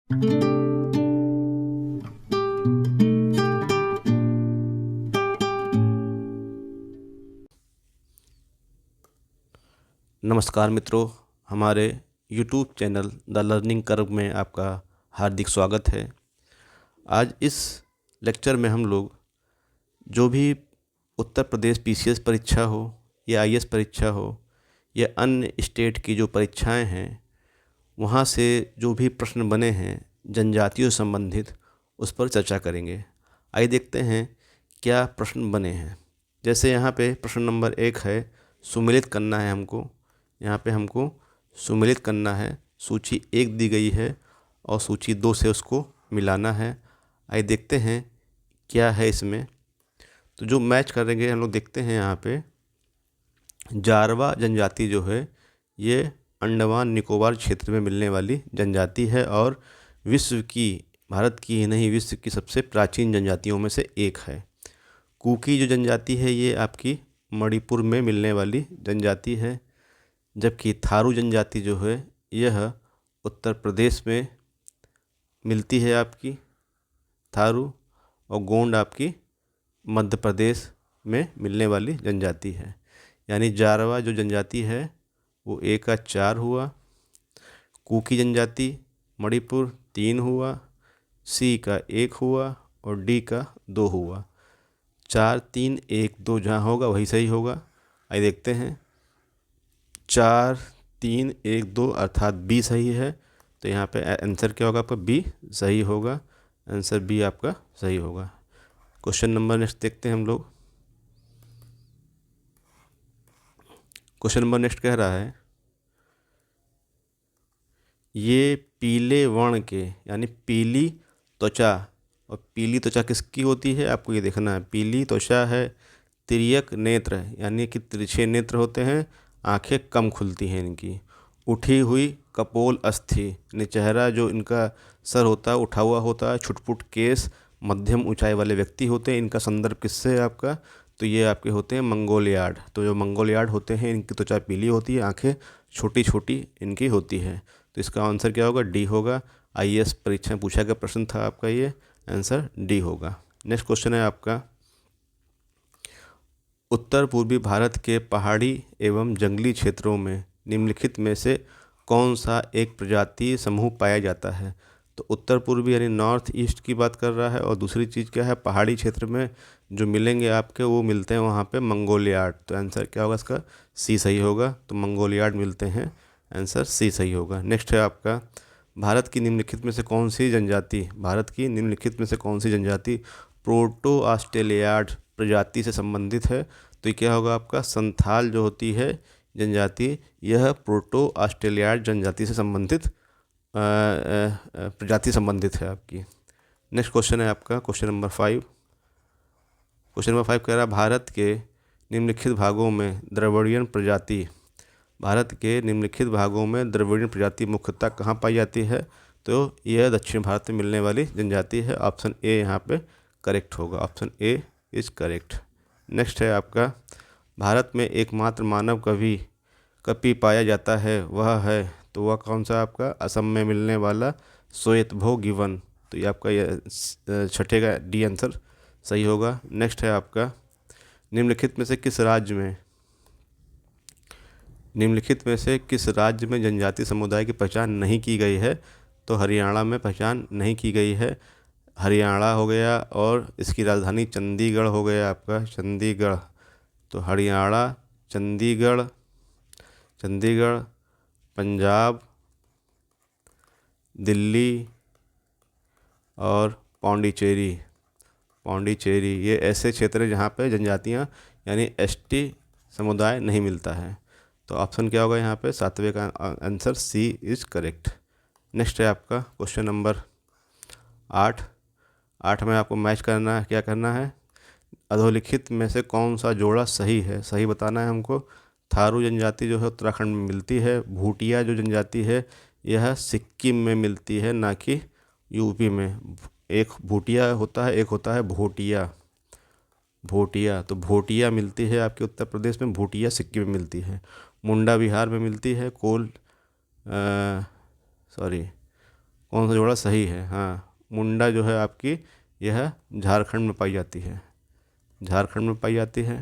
नमस्कार मित्रों, हमारे YouTube channel the learning curve में आपका हार्दिक स्वागत है। आज इस लेक्चर में हम लोग जो भी उत्तर प्रदेश PCS परीक्षा हो या IAS परीक्षा हो या अन्य स्टेट की जो परीक्षाएं हैं वहाँ से जो भी प्रश्न बने हैं जनजातियों से संबंधित, उस पर चर्चा करेंगे। आइए देखते हैं क्या प्रश्न बने हैं। जैसे यहाँ पे प्रश्न नंबर 1 है, सुमेलित करना है हमको। यहाँ पे हमको सुमेलित करना है। सूची 1 दी गई है और सूची 2 से उसको मिलाना है। आइए देखते हैं क्या है इसमें। तो जो मैच करेंगे हम लोग देखते हैं यहाँ पे, जारवा जनजाति जो है ये अंडमान निकोबार क्षेत्र में मिलने वाली जनजाति है और विश्व की, भारत की ही नहीं विश्व की सबसे प्राचीन जनजातियों में से एक है। कुकी जो जनजाति है ये आपकी मणिपुर में मिलने वाली जनजाति है, जबकि थारू जनजाति जो है यह उत्तर प्रदेश में मिलती है आपकी थारू, और गोंड आपकी मध्य प्रदेश में मिलने वाली जनजाति है। यानी जारवा जो जनजाति है वो 1 का 4 हुआ, कुकी जनजाति मणिपुर 3 हुआ, सी का 1 हुआ और डी का 2 हुआ। 4 3 1 2 जहाँ होगा वही सही होगा। आइए देखते हैं, 4 3 1 2 अर्थात बी सही है। तो यहाँ पे आंसर क्या होगा आपका? बी सही होगा। आंसर बी आपका सही होगा। क्वेश्चन नंबर नेक्स्ट देखते हैं हम लोग। क्वेश्चन नंबर नेक्स्ट कह रहा है, ये पीले वर्ण के यानी पीली त्वचा, और पीली त्वचा किसकी होती है आपको ये देखना है। पीली त्वचा है, तिर्यक नेत्र यानी कि तिरछे नेत्र होते हैं, आंखें कम खुलती हैं इनकी, उठी हुई कपोल अस्थि यानी चेहरा जो इनका सर होता है उठा हुआ होता है, छुटपुट केस, मध्यम ऊंचाई वाले व्यक्ति होते हैं। इनका संदर्भ किससे है आपका? तो ये आपके होते हैं मंगोलियाड। तो जो मंगोलियाड होते हैं इनकी त्वचा पीली होती है, आंखें छोटी छोटी इनकी होती है। तो इसका आंसर क्या होगा? डी होगा। IAS परीक्षा में पूछा गया प्रश्न था आपका ये, आंसर डी होगा। नेक्स्ट क्वेश्चन है आपका, उत्तर पूर्वी भारत के पहाड़ी एवं जंगली क्षेत्रों में निम्नलिखित में से कौन सा एक प्रजातीय समूह पाया जाता है? तो उत्तर पूर्वी यानी नॉर्थ ईस्ट की बात कर रहा है, और दूसरी चीज़ क्या है, पहाड़ी क्षेत्र में जो मिलेंगे आपके वो मिलते हैं वहाँ पे मंगोलियाड। तो आंसर क्या होगा इसका? सी सही होगा। तो मंगोलियाड मिलते हैं, आंसर सी सही होगा। नेक्स्ट है आपका, भारत की निम्नलिखित में से कौन सी जनजाति, भारत की निम्नलिखित में से कौन सी जनजाति प्रोटो ऑस्ट्रेलियाड प्रजाति से संबंधित है? तो ये क्या होगा आपका? संथाल जो होती है जनजाति, यह प्रोटो ऑस्ट्रेलियाड जनजाति से संबंधित प्रजाति संबंधित है आपकी। नेक्स्ट क्वेश्चन है आपका क्वेश्चन नंबर 5। क्वेश्चन नंबर 5 कह रहा है, भारत के निम्नलिखित भागों में द्रविड़ियन प्रजाति, भारत के निम्नलिखित भागों में द्रविड़ियन प्रजाति मुख्यतः कहाँ पाई जाती है? तो यह दक्षिण भारत में मिलने वाली जनजाति है। ऑप्शन ए यहाँ पे करेक्ट होगा। Option A is correct. Next है आपका, भारत में एकमात्र मानव कपि पाया जाता है, वह है, तो वह कौन सा आपका? असम में मिलने वाला श्वेतभो गिवन। तो ये आपका ये छठे का डी आंसर सही होगा। नेक्स्ट है आपका, निम्नलिखित में से किस राज्य में, निम्नलिखित में से किस राज्य में जनजाति समुदाय की पहचान नहीं की गई है? तो हरियाणा में पहचान नहीं की गई है। हरियाणा हो गया और इसकी राजधानी चंडीगढ़ हो गया आपका, चंडीगढ़। तो हरियाणा, चंडीगढ़, चंडीगढ़, पंजाब, दिल्ली और पौंडीचेरी, पौंडीचेरी ये ऐसे क्षेत्र हैं जहाँ पे जनजातियाँ यानी ST समुदाय नहीं मिलता है। तो ऑप्शन क्या होगा यहाँ पे? 7वें का answer C is correct. Next है आपका क्वेश्चन नंबर 8। 8 में आपको मैच करना है, क्या करना है, अधोलिखित में से कौन सा जोड़ा सही है, सही बताना है हमको। थारू जनजाति जो है उत्तराखंड में मिलती है। भूटिया जो जनजाति है यह सिक्किम में मिलती है, ना कि यूपी में। एक भूटिया होता है, एक होता है भोटिया, भोटिया। तो भोटिया मिलती है आपके उत्तर प्रदेश में, भूटिया सिक्किम में मिलती है। मुंडा बिहार में मिलती है, कौन सा जोड़ा सही है? हाँ, मुंडा जो है आपकी यह झारखंड में पाई जाती है, झारखंड में पाई जाती है।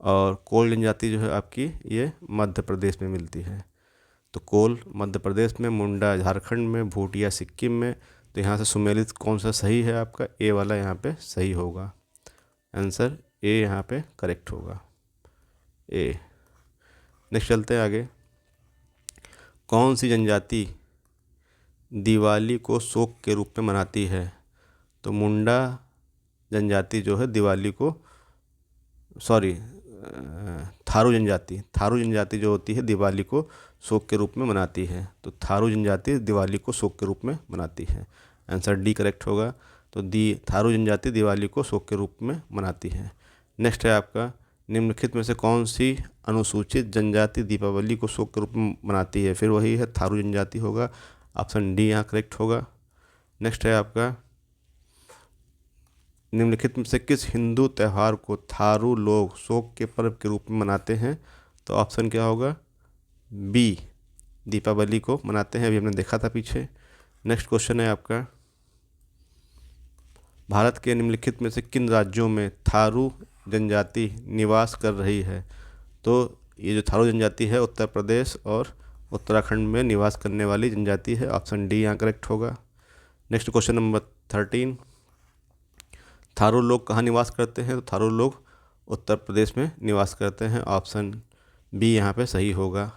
और कोल जनजाति जो है आपकी ये मध्य प्रदेश में मिलती है। तो कोल मध्य प्रदेश में, मुंडा झारखंड में, भूटिया सिक्किम में। तो यहाँ से सुमेलित कौन सा सही है आपका? ए वाला यहाँ पे सही होगा। आंसर ए यहाँ पे करेक्ट होगा, ए। नेक्स्ट चलते हैं आगे। कौन सी जनजाति दिवाली को शोक के रूप में मनाती है? तो मुंडा जनजाति जो है दिवाली को, सॉरी, थारू जनजाति जो होती है दिवाली को शोक के रूप में मनाती है। तो थारू जनजाति दिवाली को शोक के रूप में मनाती है। आंसर डी करेक्ट होगा। तो थारू जनजाति दिवाली को शोक के रूप में मनाती है। नेक्स्ट है आपका, निम्नलिखित में से कौन सी अनुसूचित जनजाति दीपावली को शोक के रूप में मनाती है? फिर वही है, थारू जनजाति होगा। ऑप्शन डी यहाँ करेक्ट होगा। नेक्स्ट है आपका, निम्नलिखित में से किस हिंदू त्यौहार को थारू लोग शोक के पर्व के रूप में मनाते हैं? तो ऑप्शन क्या होगा? बी, दीपावली को मनाते हैं, अभी हमने देखा था पीछे। नेक्स्ट क्वेश्चन है आपका, भारत के निम्नलिखित में से किन राज्यों में थारू जनजाति निवास कर रही है? तो ये जो थारू जनजाति है उत्तर प्रदेश और उत्तराखंड में निवास करने वाली जनजाति है। ऑप्शन डी यहाँ करेक्ट होगा। नेक्स्ट क्वेश्चन नंबर 13, थारू लोग कहाँ निवास करते हैं? तो थारू लोग उत्तर प्रदेश में निवास करते हैं। ऑप्शन बी यहाँ पे सही होगा।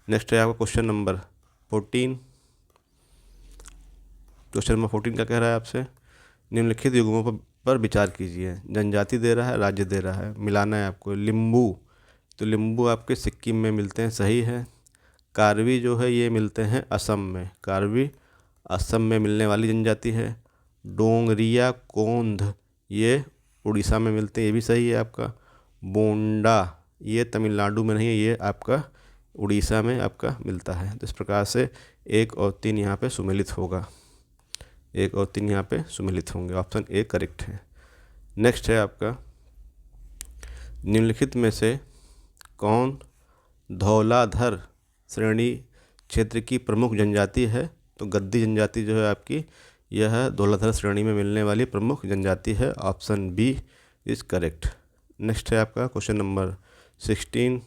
नेक्स्ट है आपका क्वेश्चन नंबर 14। क्वेश्चन नंबर 14 क्या कह रहा है आपसे? निम्नलिखित युग्मों पर विचार कीजिए। जनजाति दे रहा है, राज्य दे रहा है, मिलाना है आपको। लिम्बू, तो लिम्बू आपके सिक्किम में मिलते हैं, सही है। कार्बी जो है ये मिलते हैं असम में, कार्बी असम में मिलने वाली जनजाति है। डोंगरिया कोंध ये उड़ीसा में मिलते हैं, ये भी सही है आपका। बोंडा ये तमिलनाडु में नहीं है, ये आपका उड़ीसा में आपका मिलता है। तो इस प्रकार से 1 और 3 यहाँ पे सुमेलित होगा, 1 और 3 यहाँ पे सुमेलित होंगे। ऑप्शन ए करेक्ट है। नेक्स्ट है आपका, निम्नलिखित में से कौन धौलाधर श्रेणी क्षेत्र की प्रमुख जनजाति है? तो गद्दी जनजाति जो है आपकी यह धौलाधर श्रेणी में मिलने वाली प्रमुख जनजाति है। Option B is correct. Next है आपका क्वेश्चन नंबर 16,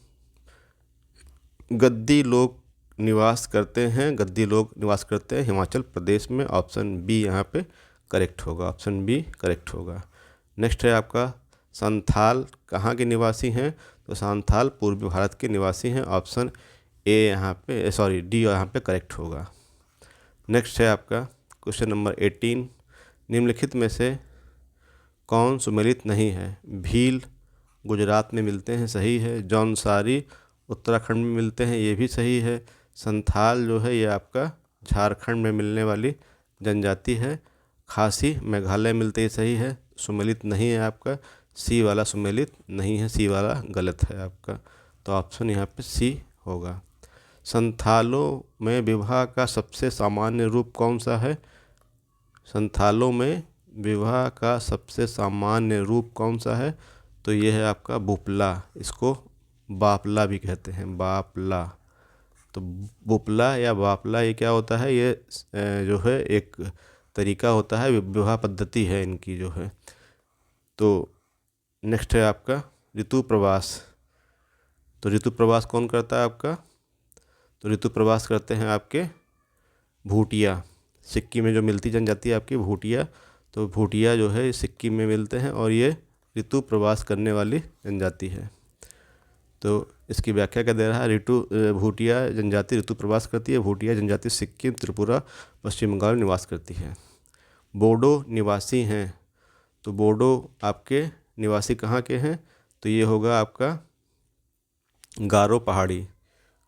गद्दी लोग निवास करते हैं, गद्दी लोग निवास करते हैं हिमाचल प्रदेश में। ऑप्शन बी यहाँ पे करेक्ट होगा, ऑप्शन बी करेक्ट होगा। नेक्स्ट है आपका, संथाल कहाँ के निवासी हैं? तो संथाल पूर्वी भारत के निवासी हैं। ऑप्शन ए यहाँ पे, सॉरी डी यहाँ पे करेक्ट होगा। नेक्स्ट है आपका क्वेश्चन नंबर 18, निम्नलिखित में से कौन सुमेलित नहीं है? भील गुजरात में मिलते हैं, सही है। जौनसारी उत्तराखंड में मिलते हैं, ये भी सही है। संथाल जो है ये आपका झारखंड में मिलने वाली जनजाति है। खासी मेघालय मिलते ही सही है, सुमेलित नहीं है आपका। सी वाला सुमेलित नहीं है, सी वाला गलत है आपका। तो ऑप्शन यहाँ पे सी होगा। संथालों में विवाह का सबसे सामान्य रूप कौन सा है? संथालों में विवाह का सबसे सामान्य रूप कौन सा है? तो ये है आपका बुपला, इसको बापला भी कहते हैं, बापला। तो बुपला या बापला ये क्या होता है? ये जो है एक तरीका होता है, विवाह पद्धति है इनकी जो है। तो नेक्स्ट है आपका ऋतु प्रवास। तो ऋतु प्रवास कौन करता है आपका? तो ऋतु प्रवास करते हैं आपके भूटिया, सिक्किम में जो मिलती जनजाति है आपकी भूटिया। तो भूटिया जो है सिक्किम में मिलते हैं और ये ऋतु प्रवास करने वाली जनजाति है। तो इसकी व्याख्या क्या दे रहा है? भूटिया जनजाति ऋतु प्रवास करती है। भूटिया जनजाति सिक्किम, त्रिपुरा, पश्चिम बंगाल में निवास करती है। बोडो निवासी हैं, तो बोडो आपके निवासी कहाँ के हैं? तो ये होगा आपका गारो पहाड़ी,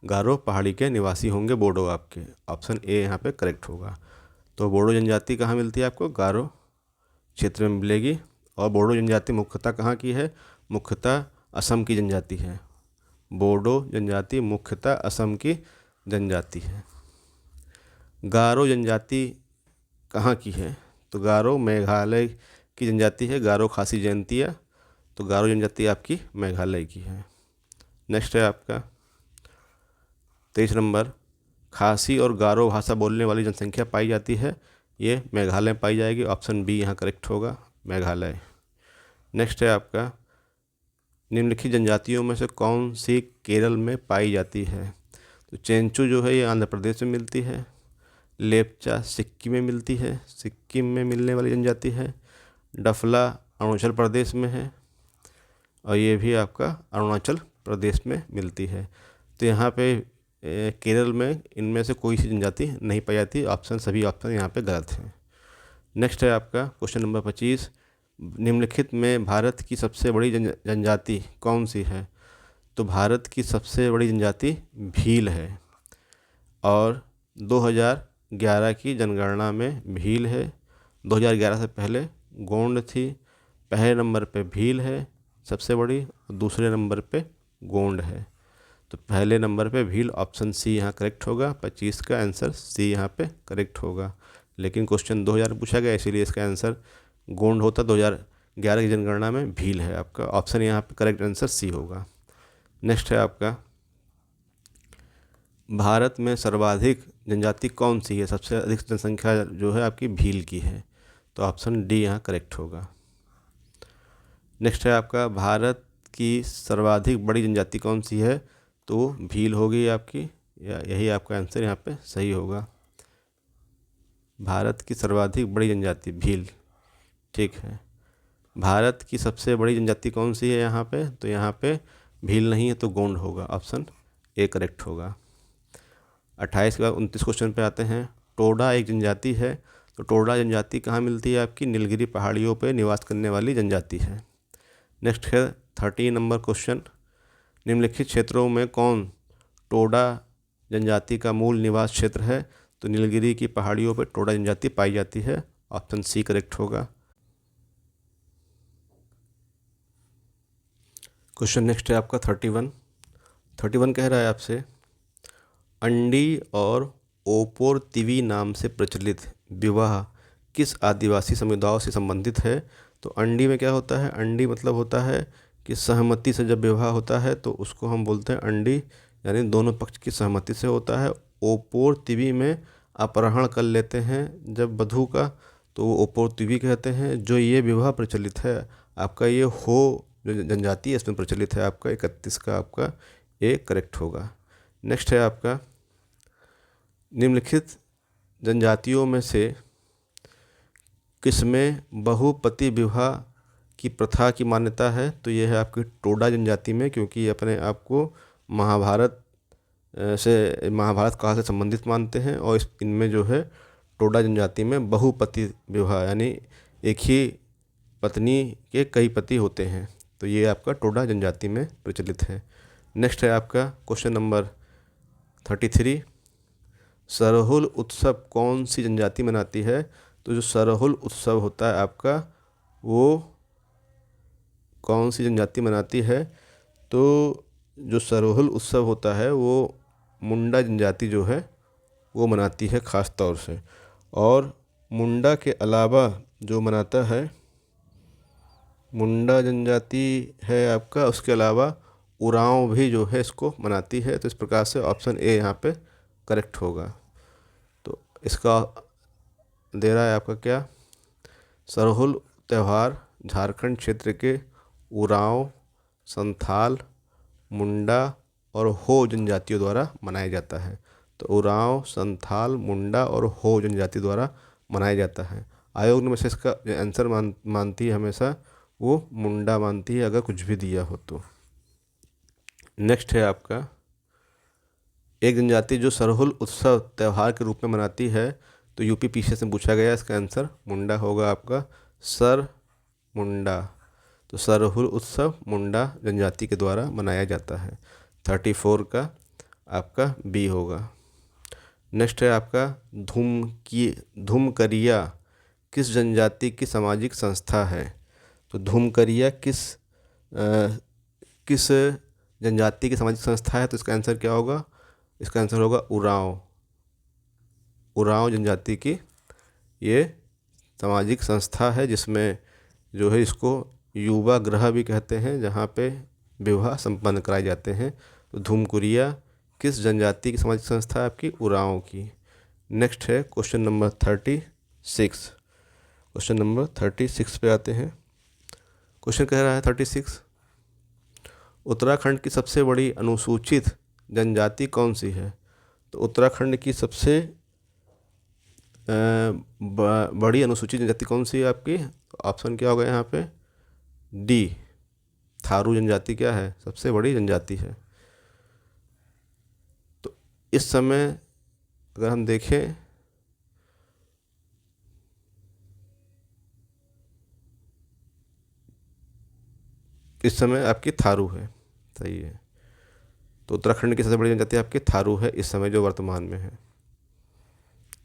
गारो पहाड़ी के निवासी होंगे बोडो आपके। ऑप्शन ए यहाँ पे करेक्ट होगा। तो बोडो जनजाति कहाँ मिलती है आपको? गारो क्षेत्र में मिलेगी। और बोडो जनजाति मुख्यतः कहाँ की है? मुख्यतः असम की जनजाति है। बोडो जनजाति मुख्यतः असम की जनजाति है। गारो जनजाति कहाँ की है? तो गारो मेघालय की जनजाति है, गारो खासी जयंतिया। तो गारो जनजाति आपकी मेघालय की है। नेक्स्ट है आपका 23 नंबर, खासी और गारो भाषा बोलने वाली जनसंख्या पाई जाती है, ये मेघालय में पाई जाएगी। ऑप्शन बी यहाँ करेक्ट होगा, मेघालय। नेक्स्ट है आपका, निम्नलिखित जनजातियों में से कौन सी केरल में पाई जाती है? तो चेंचू जो है ये आंध्र प्रदेश में मिलती है। लेप्चा सिक्किम में मिलती है, सिक्किम में मिलने वाली जनजाति है। डफला अरुणाचल प्रदेश में है, और ये भी आपका अरुणाचल प्रदेश में मिलती है। तो यहाँ पे केरल में इनमें से कोई सी जनजाति नहीं पाई जाती। ऑप्शन सभी ऑप्शन यहाँ पे गलत हैं। नेक्स्ट है आपका क्वेश्चन नंबर 25, निम्नलिखित में भारत की सबसे बड़ी जनजाति कौन सी है? तो भारत की सबसे बड़ी जनजाति भील है, और 2011 की जनगणना में भील है। 2011 से पहले गोंड थी। पहले नंबर पे भील है सबसे बड़ी, और दूसरे नंबर पे गोंड है। तो पहले नंबर पे भील, ऑप्शन सी यहाँ करेक्ट होगा। 25 का आंसर सी यहाँ पे करेक्ट होगा। लेकिन क्वेश्चन 2000 पूछा गया, इसीलिए इसका आंसर गोंड होता। 2011 की जनगणना में भील है आपका। ऑप्शन यहाँ पे करेक्ट आंसर सी होगा। नेक्स्ट है आपका, भारत में सर्वाधिक जनजाति कौन सी है? सबसे अधिक जनसंख्या जो है आपकी भील की है। तो ऑप्शन डी यहाँ करेक्ट होगा। नेक्स्ट है आपका, भारत की सर्वाधिक बड़ी जनजाति कौन सी है? तो भील होगी आपकी, यही आपका आंसर यहाँ पे सही होगा। भारत की सर्वाधिक बड़ी जनजाति भील, ठीक है। भारत की सबसे बड़ी जनजाति कौन सी है यहाँ पे? तो यहाँ पे भील नहीं है, तो गोंड होगा। ऑप्शन ए करेक्ट होगा। 28 के बाद 29 क्वेश्चन पे आते हैं। टोडा एक जनजाति है, तो टोडा जनजाति कहाँ मिलती है? आपकी नीलगिरी पहाड़ियों पे निवास करने वाली जनजाति है। नेक्स्ट है 30 नंबर क्वेश्चन, निम्नलिखित क्षेत्रों में कौन टोडा जनजाति का मूल निवास क्षेत्र है? तो नीलगिरी की पहाड़ियों पर टोडा जनजाति पाई जाती है। ऑप्शन सी करेक्ट होगा। क्वेश्चन नेक्स्ट है आपका 31 कह रहा है आपसे, अंडी और ओपोर तिवी नाम से प्रचलित विवाह किस आदिवासी समुदायों से संबंधित है? तो अंडी में क्या होता है? अंडी मतलब होता है कि सहमति से जब विवाह होता है तो उसको हम बोलते हैं अंडी, यानी दोनों पक्ष की सहमति से होता है। ओपोर तिवी में अपहरण कर लेते हैं जब वधू का, तो वो ओपोर तिवी कहते हैं। जो ये विवाह प्रचलित है आपका, ये हो जो जनजाति है इसमें प्रचलित है आपका। 31 का आपका ए करेक्ट होगा। नेक्स्ट है आपका, निम्नलिखित जनजातियों में से किसमें बहुपति विवाह की प्रथा की मान्यता है? तो यह है आपकी टोडा जनजाति में, क्योंकि ये अपने आप को महाभारत काल से संबंधित मानते हैं। और इनमें जो है टोडा जनजाति में बहुपति विवाह, यानी एक ही पत्नी के कई पति होते हैं। तो ये आपका टोडा जनजाति में प्रचलित है। नेक्स्ट है आपका क्वेश्चन नंबर 33, सरहुल उत्सव कौन सी जनजाति मनाती है? तो जो सरहुल उत्सव होता है आपका, वो कौन सी जनजाति मनाती है? तो जो सरहुल उत्सव होता है वो मुंडा जनजाति जो है वो मनाती है ख़ास तौर से। और मुंडा के अलावा जो मनाता है, मुंडा जनजाति है आपका, उसके अलावा उरांव भी जो है इसको मनाती है। तो इस प्रकार से ऑप्शन ए यहाँ पे करेक्ट होगा। तो इसका दे रहा है आपका क्या, सरहुल त्यौहार झारखंड क्षेत्र के उरांव, संथाल, मुंडा और हो जनजातियों द्वारा मनाया जाता है। तो उरांव, संथाल, मुंडा और हो जनजाति द्वारा मनाया जाता है। आयोग में से इसका आंसर मानती है हमेशा वो मुंडा मानती है, अगर कुछ भी दिया हो तो। नेक्स्ट है आपका, एक जनजाति जो सरहुल उत्सव त्यौहार के रूप में मनाती है, तो यूपी पीछे से पूछा गया, इसका आंसर मुंडा होगा आपका, सर मुंडा। तो सरहुल उत्सव मुंडा जनजाति के द्वारा मनाया जाता है। 34 का आपका बी होगा। नेक्स्ट है आपका, धुमकरिया किस जनजाति की सामाजिक संस्था है? तो धुमकरिया किस जनजाति की सामाजिक संस्था है? तो इसका आंसर क्या होगा? इसका आंसर होगा उरांव जनजाति की ये सामाजिक संस्था है, जिसमें जो है इसको युवा गृह भी कहते हैं, जहाँ पे विवाह संपन्न कराए जाते हैं। तो धुमकुरिया किस जनजाति की सामाजिक संस्था है? आपकी उरांव की। नेक्स्ट है क्वेश्चन नंबर 36। क्वेश्चन नंबर 36 पे आते हैं। क्वेश्चन कह रहा है 36, उत्तराखंड की सबसे बड़ी अनुसूचित जनजाति कौन सी है? तो उत्तराखंड की सबसे बड़ी अनुसूचित जनजाति कौन सी है आपकी? ऑप्शन क्या होगा यहाँ पे? डी, थारू जनजाति क्या है? सबसे बड़ी जनजाति है। तो इस समय अगर हम देखें इस समय आपकी थारू है, सही है। तो उत्तराखंड की सबसे बड़ी जनजाति आपकी थारू है इस समय जो वर्तमान में है।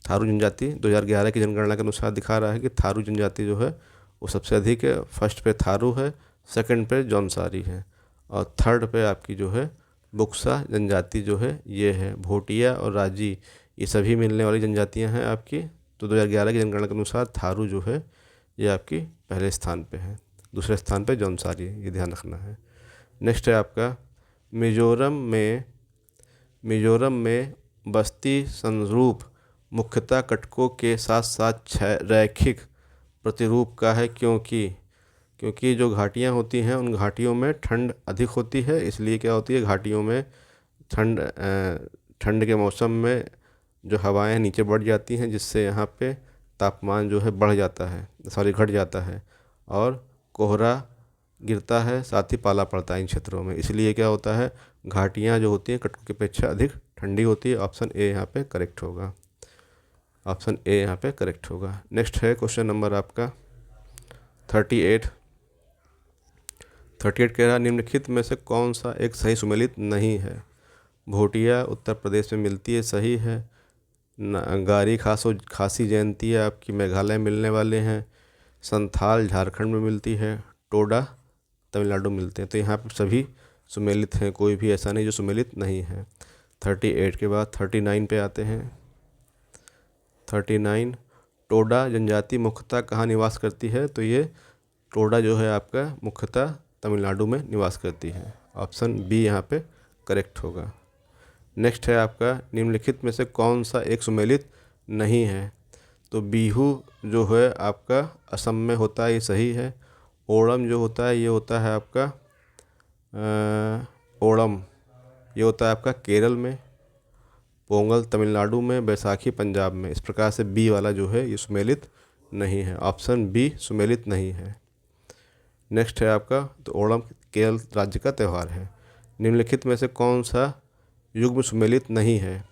थारू जनजाति 2011 की जनगणना के अनुसार दिखा रहा है कि थारू जनजाति जो है वो सबसे अधिक है। फर्स्ट पे थारू है, सेकंड पे जौनसारी है, और थर्ड पे आपकी जो है बुक्सा जनजाति जो है ये है। भोटिया और राजी ये सभी मिलने वाली जनजातियां हैं आपकी। तो 2011 की जनगणना के अनुसार थारू जो है ये आपकी पहले स्थान पे है, दूसरे स्थान पे जौनसारी, ये ध्यान रखना है। नेक्स्ट है आपका मिजोरम में बस्ती संरूप मुख्यतः कटकों के साथ साथ रैखिक प्रतिरूप का है, क्योंकि जो घाटियाँ होती हैं उन घाटियों में ठंड अधिक होती है। इसलिए क्या होती है, घाटियों में ठंड के मौसम में जो हवाएं नीचे बढ़ जाती हैं, जिससे यहाँ पे तापमान जो है बढ़ जाता है, घट जाता है, और कोहरा गिरता है, साथ ही पाला पड़ता है इन क्षेत्रों में। इसलिए क्या होता है, घाटियाँ जो होती हैं कटकों की अपेक्षा अधिक ठंडी होती है। ऑप्शन ए यहाँ पे करेक्ट होगा। ऑप्शन ए यहाँ पे करेक्ट होगा। नेक्स्ट है क्वेश्चन नंबर आपका 38। कह रहा है निम्नलिखित में से कौन सा एक सही सुमेलित नहीं है? भोटिया उत्तर प्रदेश में मिलती है, सही है। गारी खासी जयंती है आपकी मेघालय मिलने वाले हैं। संथाल झारखंड में मिलती है। टोडा तमिलनाडु मिलते हैं। तो यहाँ पर सभी सुमेलित हैं, कोई भी ऐसा नहीं जो सुमेलित नहीं है। 38 के बाद 39 पे आते हैं। 39, टोडा जनजाति मुख्यतः कहाँ निवास करती है? तो ये टोडा जो है आपका मुख्यतः तमिलनाडु में निवास करती है। ऑप्शन बी यहाँ पे करेक्ट होगा। नेक्स्ट है आपका निम्नलिखित में से कौन सा एक सुमेलित नहीं है? तो बिहू जो है आपका असम में होता है, ये सही है। ओणम जो होता है ये होता है आपका ओणम ये होता है आपका केरल में। पोंगल तमिलनाडु में, बैसाखी पंजाब में। इस प्रकार से बी वाला जो है ये सुमेलित नहीं है। ऑप्शन बी सुमेलित नहीं है। नेक्स्ट है आपका, तो ओणम केरल राज्य का त्यौहार है। निम्नलिखित में से कौन सा युग्म सुमेलित नहीं है?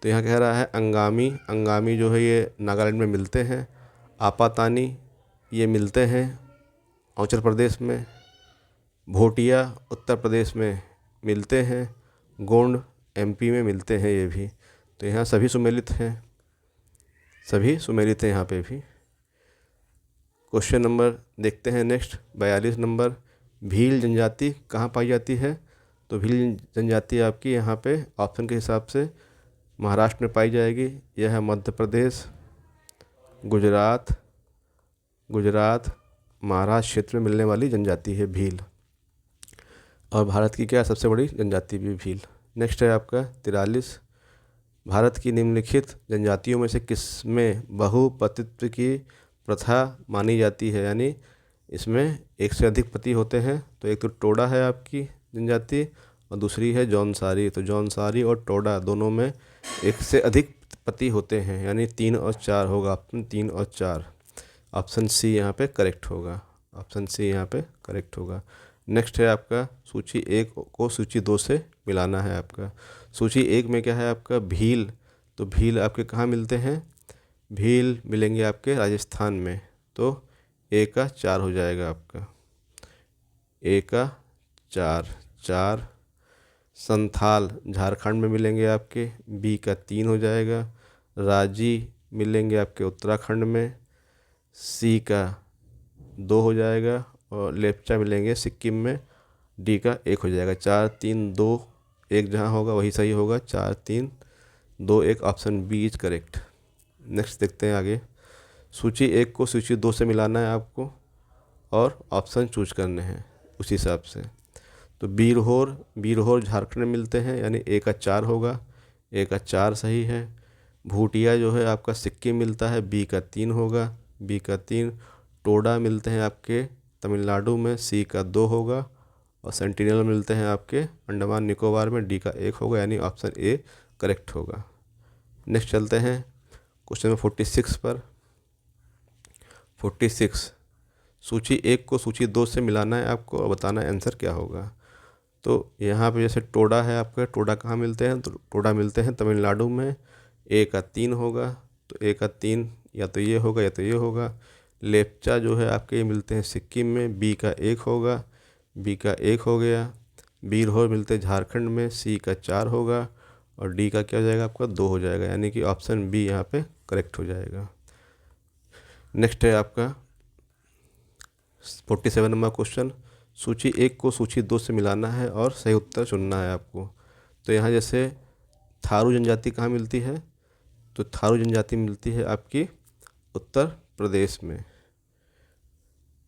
तो यहाँ कह रहा है अंगामी जो है ये नागालैंड में मिलते हैं। आपातानी ये मिलते हैं अरुणाचल प्रदेश में। भोटिया उत्तर प्रदेश में मिलते हैं। गोंड एमपी में मिलते हैं ये भी। तो यहाँ सभी सुमेलित हैं, यहाँ पे भी। क्वेश्चन नंबर देखते हैं नेक्स्ट 42 नंबर, भील जनजाति कहाँ पाई जाती है? तो भील जनजाति आपकी यहाँ पे ऑप्शन के हिसाब से महाराष्ट्र में पाई जाएगी। यह है मध्य प्रदेश, गुजरात महाराष्ट्र क्षेत्र में मिलने वाली जनजाति है भील, और भारत की क्या सबसे बड़ी जनजाति भी भील। नेक्स्ट है आपका 43, भारत की निम्नलिखित जनजातियों में से किसमें बहुपतित्व की प्रथा मानी जाती है? यानी इसमें एक से अधिक पति होते हैं। तो एक तो टोडा है आपकी जनजाति, और दूसरी है जौनसारी। तो जौनसारी और टोडा दोनों में एक से अधिक पति होते हैं, यानी 3 और 4 होगा। ऑप्शन 3 और 4, ऑप्शन सी यहाँ पे करेक्ट होगा। ऑप्शन सी यहाँ पे करेक्ट होगा। नेक्स्ट है आपका सूची 1 को सूची 2 से मिलाना है आपका। सूची 1 में क्या है आपका भील। तो भील आपके कहाँ मिलते हैं? भील मिलेंगे आपके राजस्थान में। तो ए का 4 हो जाएगा आपका, ए का 4। संथाल झारखंड में मिलेंगे आपके, बी का 3 हो जाएगा। राजी मिलेंगे आपके उत्तराखंड में, सी का 2 हो जाएगा। और लेप्चा मिलेंगे सिक्किम में, डी का 1 हो जाएगा। 4 3 2 1 जहाँ होगा वही सही होगा। 4 3 2 1, option B is correct. Next देखते हैं आगे। सूची 1 को सूची 2 से मिलाना है आपको, और ऑप्शन चूज करने हैं उस हिसाब से। तो बीरहोर झारखंड में मिलते हैं, यानी ए का 4 होगा, ए का 4 सही है। भूटिया जो है आपका सिक्किम मिलता है, बी का 3 होगा, बी का 3। टोडा मिलते हैं आपके तमिलनाडु में, सी का 2 होगा। और सेंटिनल मिलते हैं आपके अंडमान निकोबार में, डी का 1 होगा, यानी ऑप्शन ए करेक्ट होगा। नेक्स्ट चलते हैं क्वेश्चन नंबर 46 पर। 46, सूची 1 को सूची 2 से मिलाना है आपको और बताना है आंसर क्या होगा। तो यहाँ पे जैसे टोडा है आपका, टोडा कहाँ मिलते हैं, तो टोडा मिलते हैं तमिलनाडु में, ए का 3 होगा, तो ए का 3 या तो ये होगा या तो ये होगा। लेप्चा जो है आपके मिलते हैं सिक्किम में, बी का 1 होगा, बी का 1 हो गया। बीरहोर मिलते हैं झारखंड में, सी का 4 होगा, और डी का क्या हो जाएगा आपका 2 हो जाएगा, यानी कि ऑप्शन बी यहाँ पे करेक्ट हो जाएगा। नेक्स्ट है आपका 47 नंबर क्वेश्चन। सूची 1 को सूची 2 से मिलाना है और सही उत्तर चुनना है आपको। तो यहाँ जैसे थारू जनजाति कहाँ मिलती है, तो थारू जनजाति मिलती है आपकी उत्तर प्रदेश में।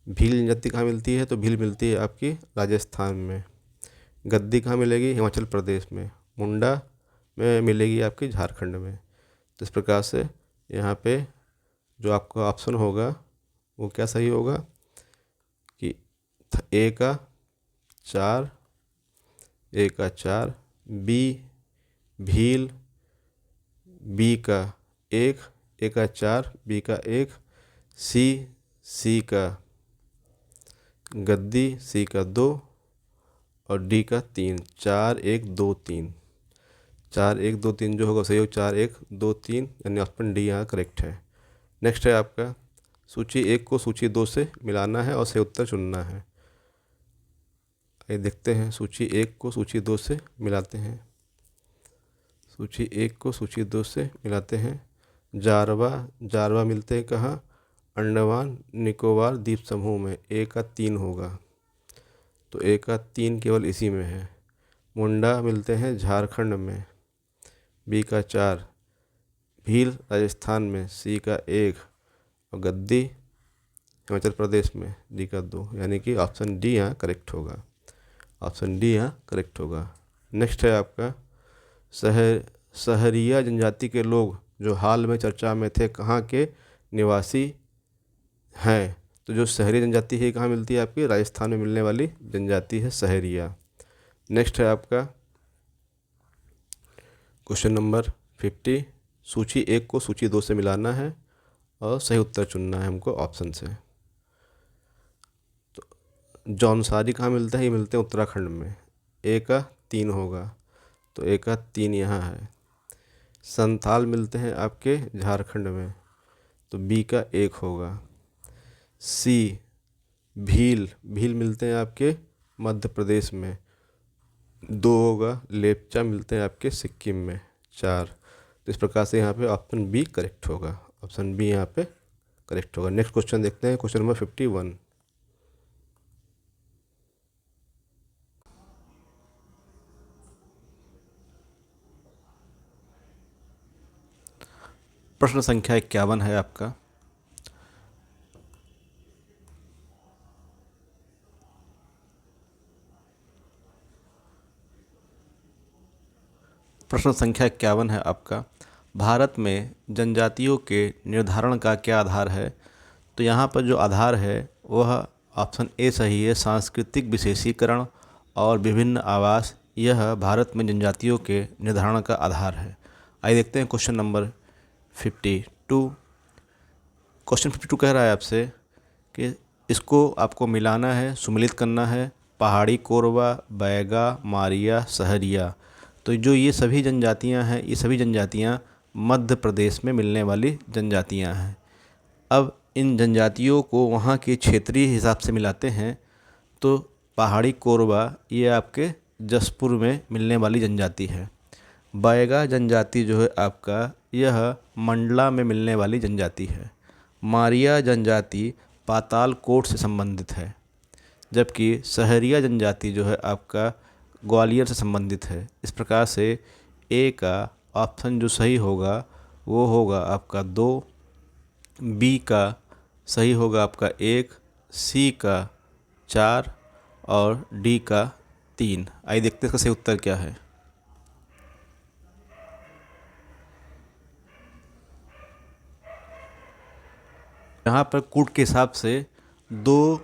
भील जनजाति कहाँ मिलती है, तो भील मिलती है आपकी राजस्थान में। गद्दी कहाँ मिलेगी, हिमाचल प्रदेश में। मुंडा में मिलेगी आपकी झारखंड में। तो इस प्रकार से यहाँ पे जो आपका ऑप्शन होगा वो क्या सही होगा कि ए का 4, ए का 4, बी भील, बी का 1, ए का 4, बी का 1, सी का गद्दी, सी का 2, और डी का 3। 4 1 2 3, 4 1 2 3 जो होगा सही होगा 4 1 2 3, यानी ऑप्शन डी यहाँ करेक्ट है। नेक्स्ट है आपका सूची 1 को सूची 2 से मिलाना है और सही उत्तर चुनना है। ये देखते हैं, सूची 1 को सूची 2 से मिलाते हैं। सूची 1 को सूची 2 से मिलाते हैं। जारवा मिलते हैं कहाँ, अंडमान निकोबार द्वीप समूह में, ए का 3 होगा, तो ए का 3 केवल इसी में है। मुंडा मिलते हैं झारखंड में, बी का 4, भील राजस्थान में, सी का 1, और गद्दी हिमाचल प्रदेश में, डी का 2, यानी कि ऑप्शन डी यहाँ करेक्ट होगा, ऑप्शन डी यहाँ करेक्ट होगा। नेक्स्ट है आपका सहरिया जनजाति के लोग जो हाल में चर्चा में थे कहाँ के निवासी हैं। तो जो सहरी जनजाति है कहाँ मिलती है आपकी, राजस्थान में मिलने वाली जनजाति है सहरिया। नेक्स्ट है आपका क्वेश्चन नंबर 50, सूची 1 को सूची 2 से मिलाना है और सही उत्तर चुनना है हमको ऑप्शन से। तो जौनसारी कहाँ मिलता है, ये मिलते हैं उत्तराखंड में, ए का 3 होगा, तो ए का 3 यहाँ है। संथाल मिलते हैं आपके झारखंड में, तो बी का 1 होगा। सी भील मिलते हैं आपके मध्य प्रदेश में, 2 होगा। लेप्चा मिलते हैं आपके सिक्किम में, 4। तो इस प्रकार से यहाँ पे ऑप्शन बी करेक्ट होगा, ऑप्शन बी यहाँ पे करेक्ट होगा। नेक्स्ट क्वेश्चन देखते हैं, क्वेश्चन नंबर 51। प्रश्न संख्या 51 है आपका। प्रश्न संख्या 51 है आपका। भारत में जनजातियों के निर्धारण का क्या आधार है। तो यहाँ पर जो आधार है वह ऑप्शन ए सही है, सांस्कृतिक विशेषीकरण और विभिन्न आवास, यह भारत में जनजातियों के निर्धारण का आधार है। आइए देखते हैं क्वेश्चन नंबर 52। क्वेश्चन 52 कह रहा है आपसे कि इसको आपको मिलाना है, सुमिलित करना है, पहाड़ी कोरवा, बैगा, मारिया, सहरिया। तो जो ये सभी जनजातियां हैं, ये सभी जनजातियां मध्य प्रदेश में मिलने वाली जनजातियां हैं। अब इन जनजातियों को वहाँ के क्षेत्रीय हिसाब से मिलाते हैं। तो पहाड़ी कोरवा ये आपके जसपुर में मिलने वाली जनजाति है। बैगा जनजाति जो है आपका, यह मंडला में मिलने वाली जनजाति है। मारिया जनजाति पातालकोट से संबंधित है, जबकि सहरिया जनजाति जो है आपका ग्वालियर से संबंधित है। इस प्रकार से ए का ऑप्शन जो सही होगा वो होगा आपका 2, बी का सही होगा आपका 1, सी का 4 और डी का 3। आइए देखते हैं इसका सही उत्तर क्या है। यहाँ पर कूट के हिसाब से 2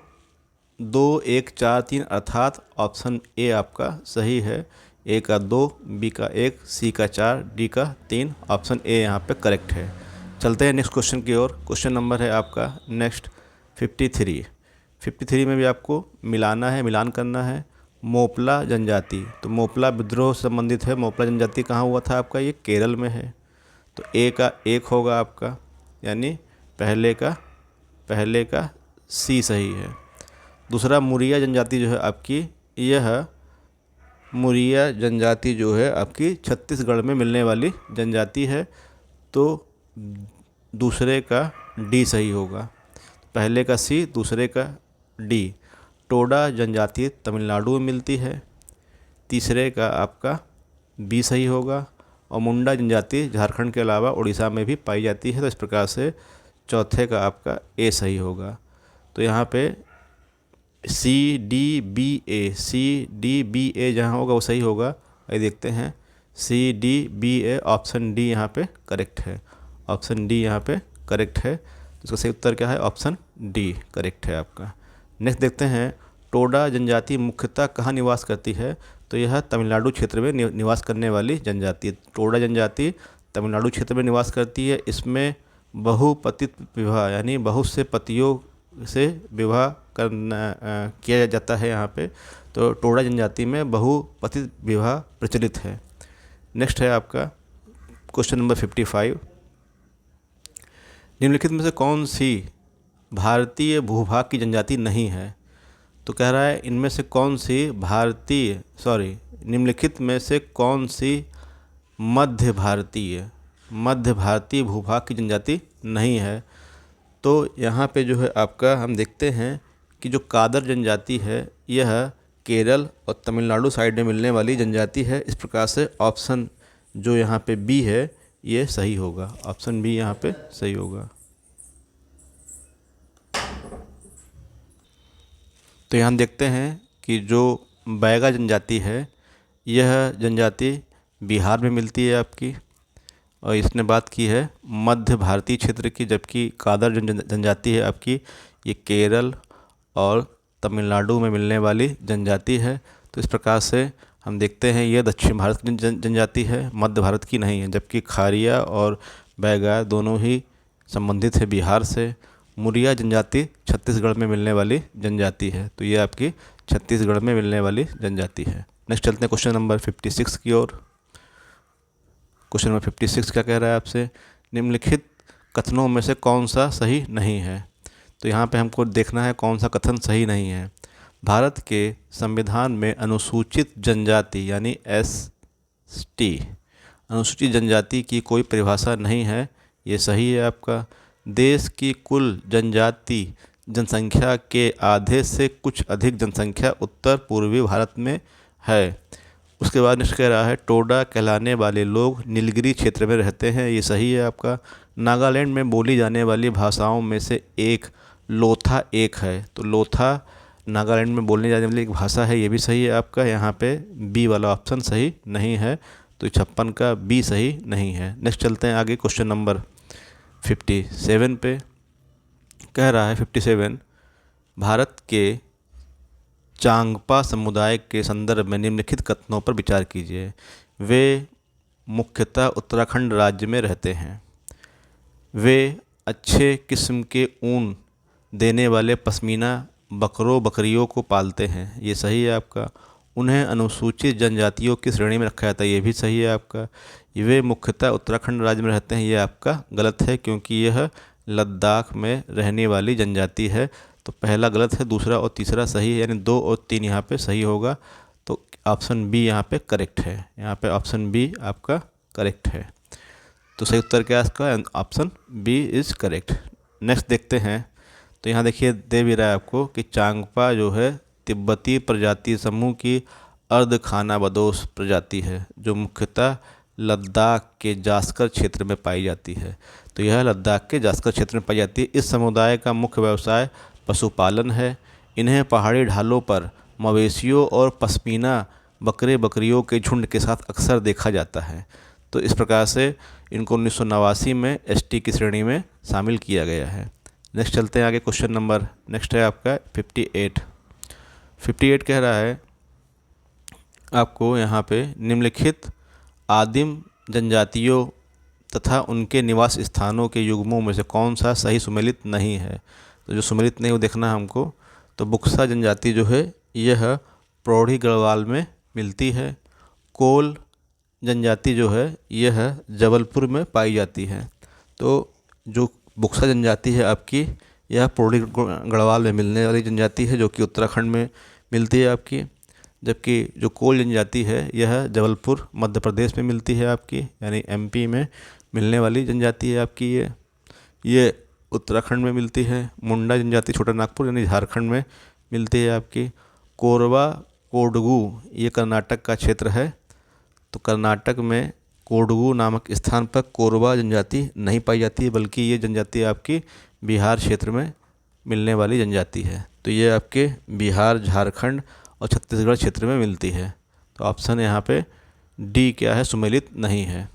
2 1 4 3 अर्थात ऑप्शन ए आपका सही है। ए का 2, बी का 1, सी का 4, डी का 3, ऑप्शन ए यहाँ पे करेक्ट है। चलते हैं नेक्स्ट क्वेश्चन की ओर। क्वेश्चन नंबर है आपका नेक्स्ट 53 में भी आपको मिलान करना है। मोपला जनजाति, तो मोपला विद्रोह से संबंधित है। मोपला जनजाति कहाँ हुआ था आपका, ये केरल में है। तो ए का 1 होगा आपका, यानी पहले का सी सही है। दूसरा मुरिया जनजाति जो है आपकी, यह मुरिया जनजाति जो है आपकी छत्तीसगढ़ में मिलने वाली जनजाति है। तो दूसरे का डी सही होगा। पहले का सी, दूसरे का डी। टोडा जनजाति तमिलनाडु में मिलती है। तीसरे का आपका बी सही होगा। और मुंडा जनजाति झारखंड के अलावा उड़ीसा में भी पाई जाती है। तो इस प्रकार से चौथे का आपका ए सही होगा। तो यहाँ पे सी डी बी ए जहाँ होगा वो सही होगा। ये देखते हैं, सी डी बी ए, ऑप्शन डी यहाँ पे करेक्ट है। ऑप्शन डी यहाँ पे करेक्ट है। तो इसका सही उत्तर क्या है, ऑप्शन डी करेक्ट है आपका। नेक्स्ट देखते हैं, टोडा जनजाति मुख्यतः कहाँ निवास करती है। तो यह तमिलनाडु क्षेत्र में निवास करने वाली जनजाति। टोडा जनजाति तमिलनाडु क्षेत्र में निवास करती है। इसमें बहुपतित विवाह, यानी बहुत से पतियों से विवाह किया जाता है यहाँ पे। तो टोडा जनजाति में बहुपतित विवाह प्रचलित है। नेक्स्ट है आपका क्वेश्चन नंबर 55। निम्नलिखित में से कौन सी भारतीय भूभाग की जनजाति नहीं है। तो कह रहा है इनमें से कौन सी निम्नलिखित में से कौन सी मध्य भारतीय भूभाग की जनजाति नहीं है। तो यहाँ पे जो है आपका हम देखते हैं कि जो कादर जनजाति है यह केरल और तमिलनाडु साइड में मिलने वाली जनजाति है। इस प्रकार से ऑप्शन जो यहाँ पे बी है ये सही होगा। ऑप्शन बी यहाँ पे सही होगा। तो यहाँ देखते हैं कि जो बैगा जनजाति है यह जनजाति बिहार में मिलती है आपकी, और इसने बात की है मध्य भारतीय क्षेत्र की, जबकि कादर जनजाति है आपकी ये केरल और तमिलनाडु में मिलने वाली जनजाति है। तो इस प्रकार से हम देखते हैं ये दक्षिण भारत की जनजाति है, मध्य भारत की नहीं है। जबकि खारिया और बैगा दोनों ही संबंधित है बिहार से। मुरिया जनजाति छत्तीसगढ़ में मिलने वाली जनजाति है। तो ये आपकी छत्तीसगढ़ में मिलने वाली जनजाति है। नेक्स्ट चलते हैं क्वेश्चन नंबर 56 की ओर। क्वेश्चन नंबर 56 क्या कह रहा है आपसे, निम्नलिखित कथनों में से कौन सा सही नहीं है। तो यहाँ पे हमको देखना है कौन सा कथन सही नहीं है। भारत के संविधान में अनुसूचित जनजाति यानी ST अनुसूचित जनजाति की कोई परिभाषा नहीं है, ये सही है आपका। देश की कुल जनजाति जनसंख्या के आधे से कुछ अधिक जनसंख्या उत्तर पूर्वी भारत में है। उसके बाद नेक्स्ट कह रहा है टोडा कहलाने वाले लोग नीलगिरी क्षेत्र में रहते हैं, ये सही है आपका। नागालैंड में बोली जाने वाली भाषाओं में से एक लोथा एक है। तो लोथा नागालैंड में बोलने जाने वाली एक भाषा है, ये भी सही है आपका। यहाँ पे बी वाला ऑप्शन सही नहीं है, तो 56 का बी सही नहीं है। नेक्स्ट चलते हैं आगे क्वेश्चन नंबर 57 पे। कह रहा है 57, भारत के चांगपा समुदाय के संदर्भ में निम्नलिखित कथनों पर विचार कीजिए। वे मुख्यतः उत्तराखंड राज्य में रहते हैं। वे अच्छे किस्म के ऊन देने वाले पश्मीना बकरियों को पालते हैं, ये सही है आपका। उन्हें अनुसूचित जनजातियों की श्रेणी में रखा जाता है, ये भी सही है आपका। वे मुख्यतः उत्तराखंड राज्य में रहते हैं, ये आपका गलत है क्योंकि यह लद्दाख में रहने वाली जनजाति है। तो पहला गलत है, दूसरा और तीसरा सही है, यानी 2 और 3 यहाँ पे सही होगा। तो ऑप्शन बी यहाँ पे करेक्ट है। यहाँ पे ऑप्शन बी आपका करेक्ट है। तो सही उत्तर क्या है इसका, option B is correct. Next देखते हैं। तो यहाँ देखिए दे भी रहा है आपको कि चांगपा जो है तिब्बती प्रजाति समूह की अर्ध खानाबदोश प्रजाति है, जो मुख्यतः लद्दाख के जास्कर क्षेत्र में पाई जाती है। तो यह लद्दाख के जास्कर क्षेत्र में पाई जाती है। इस समुदाय का मुख्य व्यवसाय पशुपालन है। इन्हें पहाड़ी ढालों पर मवेशियों और पश्मीना बकरे बकरियों के झुंड के साथ अक्सर देखा जाता है। तो इस प्रकार से इनको 1989 में एसटी की श्रेणी में शामिल किया गया है। नेक्स्ट चलते हैं आगे। क्वेश्चन नंबर नेक्स्ट है आपका 58 कह रहा है आपको यहाँ पे निम्नलिखित आदिम जनजातियों तथा उनके निवास स्थानों के युग्मों में से कौन सा सही सुमेलित नहीं है। तो जो सुमेलित नहीं वो देखना है हमको। तो बुक्सा जनजाति जो है यह प्रौढ़ी गढ़वाल में मिलती है। कोल जनजाति जो है यह जबलपुर में पाई जाती है। तो जो बुक्सा जनजाति है आपकी यह प्रौढ़ी गढ़वाल में मिलने वाली जनजाति है जो कि उत्तराखंड में मिलती है आपकी। जबकि जो कोल जनजाति है यह जबलपुर मध्य प्रदेश में मिलती है आपकी, यानी एमपी में मिलने वाली जनजाति है आपकी। ये उत्तराखंड में मिलती है। मुंडा जनजाति छोटा नागपुर यानी झारखंड में मिलती है आपकी। कोरवा कोडगू ये कर्नाटक का क्षेत्र है। तो कर्नाटक में कोडगू नामक स्थान पर कोरवा जनजाति नहीं पाई जाती है, बल्कि ये जनजाति आपकी बिहार क्षेत्र में मिलने वाली जनजाति है। तो ये आपके बिहार, झारखंड और छत्तीसगढ़ क्षेत्र में मिलती है। तो ऑप्शन यहाँ पे डी क्या है, सुमेलित नहीं है।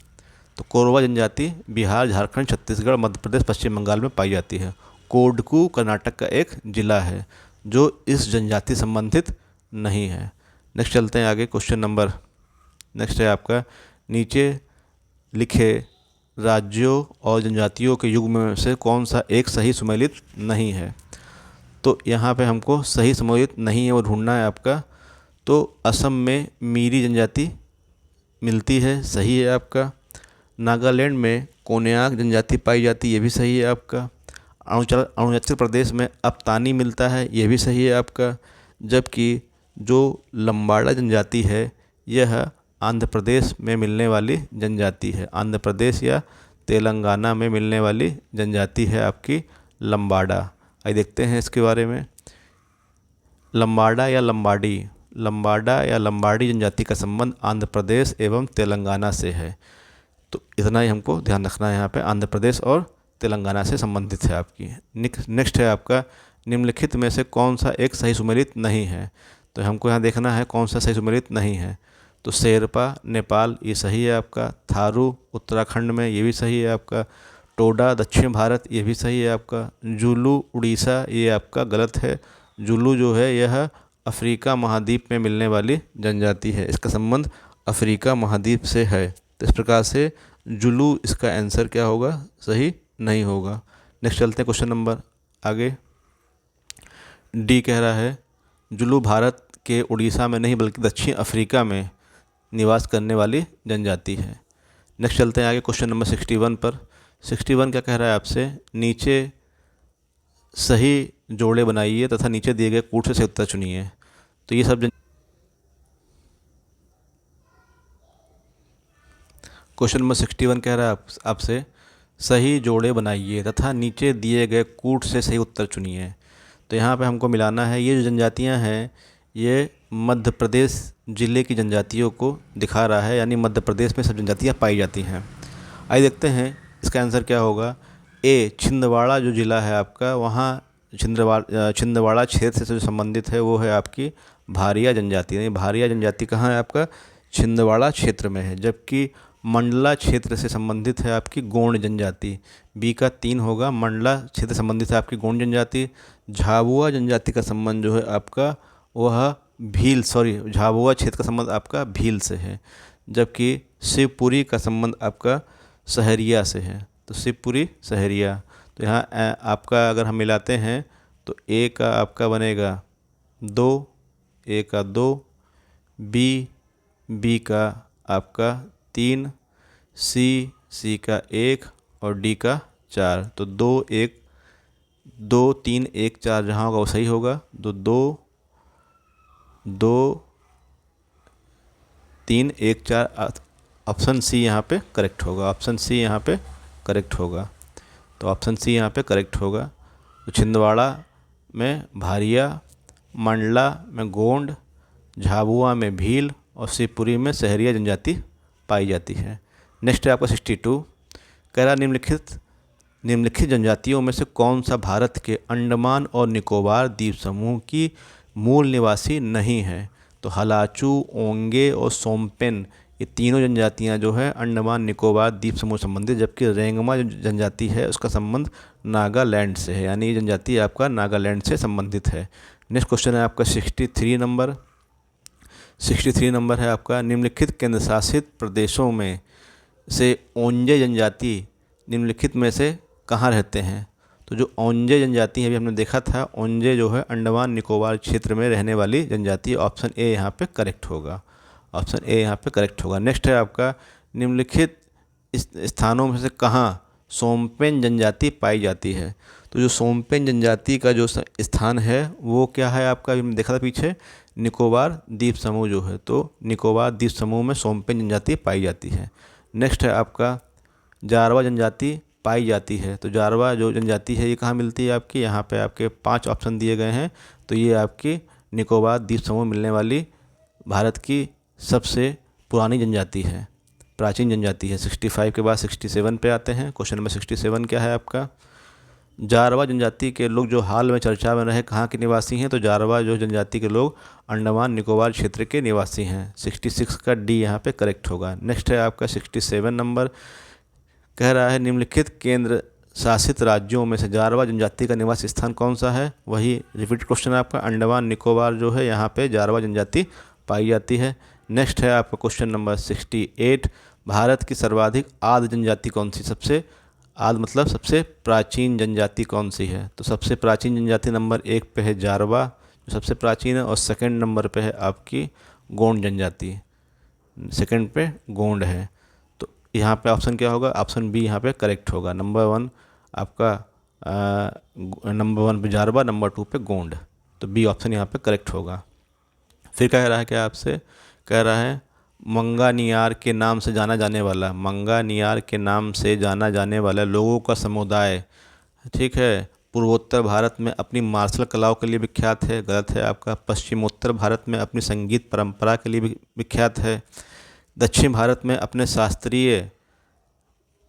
तो कोरवा जनजाति बिहार, झारखंड, छत्तीसगढ़, मध्य प्रदेश, पश्चिम बंगाल में पाई जाती है। कोडगू कर्नाटक का एक जिला है जो इस जनजाति संबंधित नहीं है। नेक्स्ट चलते हैं आगे। क्वेश्चन नंबर नेक्स्ट है आपका नीचे लिखे राज्यों और जनजातियों के युग्म में से कौन सा एक सही सुमेलित नहीं है। तो यहाँ पे हमको सही सुमेलित नहीं है वो ढूंढना है आपका। तो असम में मीरी जनजाति मिलती है, सही है आपका। नागालैंड में कोन्याक जनजाति पाई जाती है, ये भी सही है आपका। अरुणाचल प्रदेश में अपतानी मिलता है, ये भी सही है आपका। जबकि जो लंबाड़ा जनजाति है यह आंध्र प्रदेश में मिलने वाली जनजाति है। आंध्र प्रदेश या तेलंगाना में मिलने वाली जनजाति है आपकी लंबाड़ा। आइए देखते हैं इसके बारे में। लंबाड़ा या लंबाड़ी जनजाति का संबंध आंध्र प्रदेश एवं तेलंगाना से है। तो इतना ही हमको ध्यान रखना है यहाँ पे, आंध्र प्रदेश और तेलंगाना से संबंधित है आपकी। नेक्स्ट है आपका निम्नलिखित में से कौन सा एक सही सुमेलित नहीं है। तो हमको यहाँ देखना है कौन सा सही सुमेलित नहीं है। तो शेरपा नेपाल ये सही है आपका। थारू उत्तराखंड में ये भी सही है आपका। टोडा दक्षिण भारत ये भी सही है आपका। जुलू उड़ीसा ये आपका गलत है। जुलू जो है यह अफ्रीका महाद्वीप में मिलने वाली जनजाति है, इसका संबंध अफ्रीका महाद्वीप से है। तो इस प्रकार से जुलू इसका आंसर क्या होगा, सही नहीं होगा। नेक्स्ट चलते हैं क्वेश्चन नंबर आगे। डी कह रहा है जुलू भारत के उड़ीसा में नहीं बल्कि दक्षिण अफ्रीका में निवास करने वाली जनजाति है। नेक्स्ट चलते हैं आगे क्वेश्चन नंबर 61 पर। 61 क्या कह रहा है आपसे, नीचे सही जोड़े बनाइए तथा नीचे दिए गए कूट से सही उत्तर चुनिए। तो ये सब क्वेश्चन नंबर 61 कह रहा है आपसे सही जोड़े बनाइए तथा नीचे दिए गए कूट से सही उत्तर चुनिए। तो यहाँ पे हमको मिलाना है ये जो जनजातियाँ हैं ये मध्य प्रदेश ज़िले की जनजातियों को दिखा रहा है, यानी मध्य प्रदेश में सब जनजातियाँ पाई जाती हैं। आइए देखते हैं इसका आंसर क्या होगा। ए छिंदवाड़ा जो ज़िला है आपका, वहाँ छिंदवाड़ा क्षेत्र से जो संबंधित है वो है आपकी भारिया जनजाति। यानी भारिया जनजाति कहाँ है आपका, छिंदवाड़ा क्षेत्र में है। जबकि मंडला क्षेत्र से संबंधित है आपकी गोंड जनजाति। बी का 3 होगा। मंडला क्षेत्र संबंधित है आपकी गोंड जनजाति। झाबुआ जनजाति का संबंध जो है आपका वह झाबुआ क्षेत्र का संबंध आपका भील से है। जबकि शिवपुरी का संबंध आपका सहरिया से है। तो शिवपुरी सहरिया। तो यहाँ आपका अगर हम मिलाते हैं तो ए का आपका बनेगा 2, ए का 2, बी का आपका 3, सी का 1 और डी का 4। तो 2 3 1 4 जहाँ होगा वो सही होगा। 2 3 1 4 ऑप्शन सी यहाँ पे करेक्ट होगा। ऑप्शन सी यहाँ पे करेक्ट होगा। तो ऑप्शन सी यहाँ पे करेक्ट होगा। तो छिंदवाड़ा में भारिया, मंडला में गोंड, झाबुआ में भील और शिवपुरी में सहरिया जनजाति पाई जाती है। नेक्स्ट है आपका 62। कह रहा निम्नलिखित जनजातियों में से कौन सा भारत के अंडमान और निकोबार द्वीप समूह की मूल निवासी नहीं है। तो हलाचू, ओंगे और सोमपेन ये तीनों जनजातियां जो है अंडमान निकोबार द्वीप समूह से संबंधित, जबकि रेंगमा जो जनजाति है उसका संबंध नागालैंड से है, यानी ये जनजाति आपका नागालैंड से संबंधित है। नेक्स्ट क्वेश्चन है आपका 63 नंबर है आपका, निम्नलिखित केंद्र शासित प्रदेशों में से ओंजे जनजाति निम्नलिखित में से कहाँ रहते हैं। तो जो ओंजे जनजाति है अभी हमने देखा था, ओंजे जो है अंडमान निकोबार क्षेत्र में रहने वाली जनजाति, ऑप्शन ए यहाँ पे करेक्ट होगा। ऑप्शन ए यहाँ पे करेक्ट होगा। नेक्स्ट है आपका, निम्नलिखित इस स्थानों में से कहाँ सोमपेन जनजाति पाई जाती है। तो जो सोमपेन जनजाति का जो स्थान है वो क्या है आपका, हमने देखा था पीछे, निकोबार द्वीप समूह जो है, तो निकोबार द्वीप समूह में सोमपेन जनजाति पाई जाती है। नेक्स्ट है आपका, जारवा जनजाति पाई जाती है। तो जारवा जो जनजाति है ये कहाँ मिलती है आपकी, यहाँ पे आपके 5 ऑप्शन दिए गए हैं। तो ये आपकी निकोबार द्वीप समूह मिलने वाली भारत की सबसे पुरानी जनजाति है, प्राचीन जनजाति है। 65 के बाद 67 पे आते हैं। क्वेश्चन नंबर 67 क्या है आपका, जारवा जनजाति के लोग जो हाल में चर्चा में रहे कहाँ के निवासी हैं। तो जारवा जो जनजाति के लोग अंडमान निकोबार क्षेत्र के निवासी हैं। 66 का डी यहाँ पे करेक्ट होगा। नेक्स्ट है आपका 67 नंबर, कह रहा है निम्नलिखित केंद्र शासित राज्यों में से जारवा जनजाति का निवास स्थान कौन सा है। वही रिपीट क्वेश्चन है आपका, अंडमान निकोबार जो है यहाँ पे जारवा जनजाति पाई जाती है। नेक्स्ट है आपका क्वेश्चन नंबर 68, भारत की सर्वाधिक आदि जनजाति कौन सी, सबसे आदि मतलब सबसे प्राचीन जनजाति कौन सी है। तो सबसे प्राचीन जनजाति नंबर 1 पे है जारवा जो सबसे प्राचीन है, और सेकंड नंबर पे है आपकी गोंड जनजाति, सेकंड पे गोंड है। तो यहाँ पे ऑप्शन क्या होगा, ऑप्शन बी यहाँ पे करेक्ट होगा। नंबर 1 आपका नंबर 1 पे जारवा, नंबर 2 पे गोंड, तो बी ऑप्शन यहाँ पे करेक्ट होगा। फिर कह रहा है क्या आपसे, कह रहा है मंगानियार के नाम से जाना जाने वाला, मंगानियार के नाम से जाना जाने वाला लोगों का समुदाय, ठीक है, पूर्वोत्तर भारत में अपनी मार्शल कलाओं के लिए विख्यात है, गलत है आपका। पश्चिमोत्तर भारत में अपनी संगीत परंपरा के लिए विख्यात है। दक्षिण भारत में अपने शास्त्रीय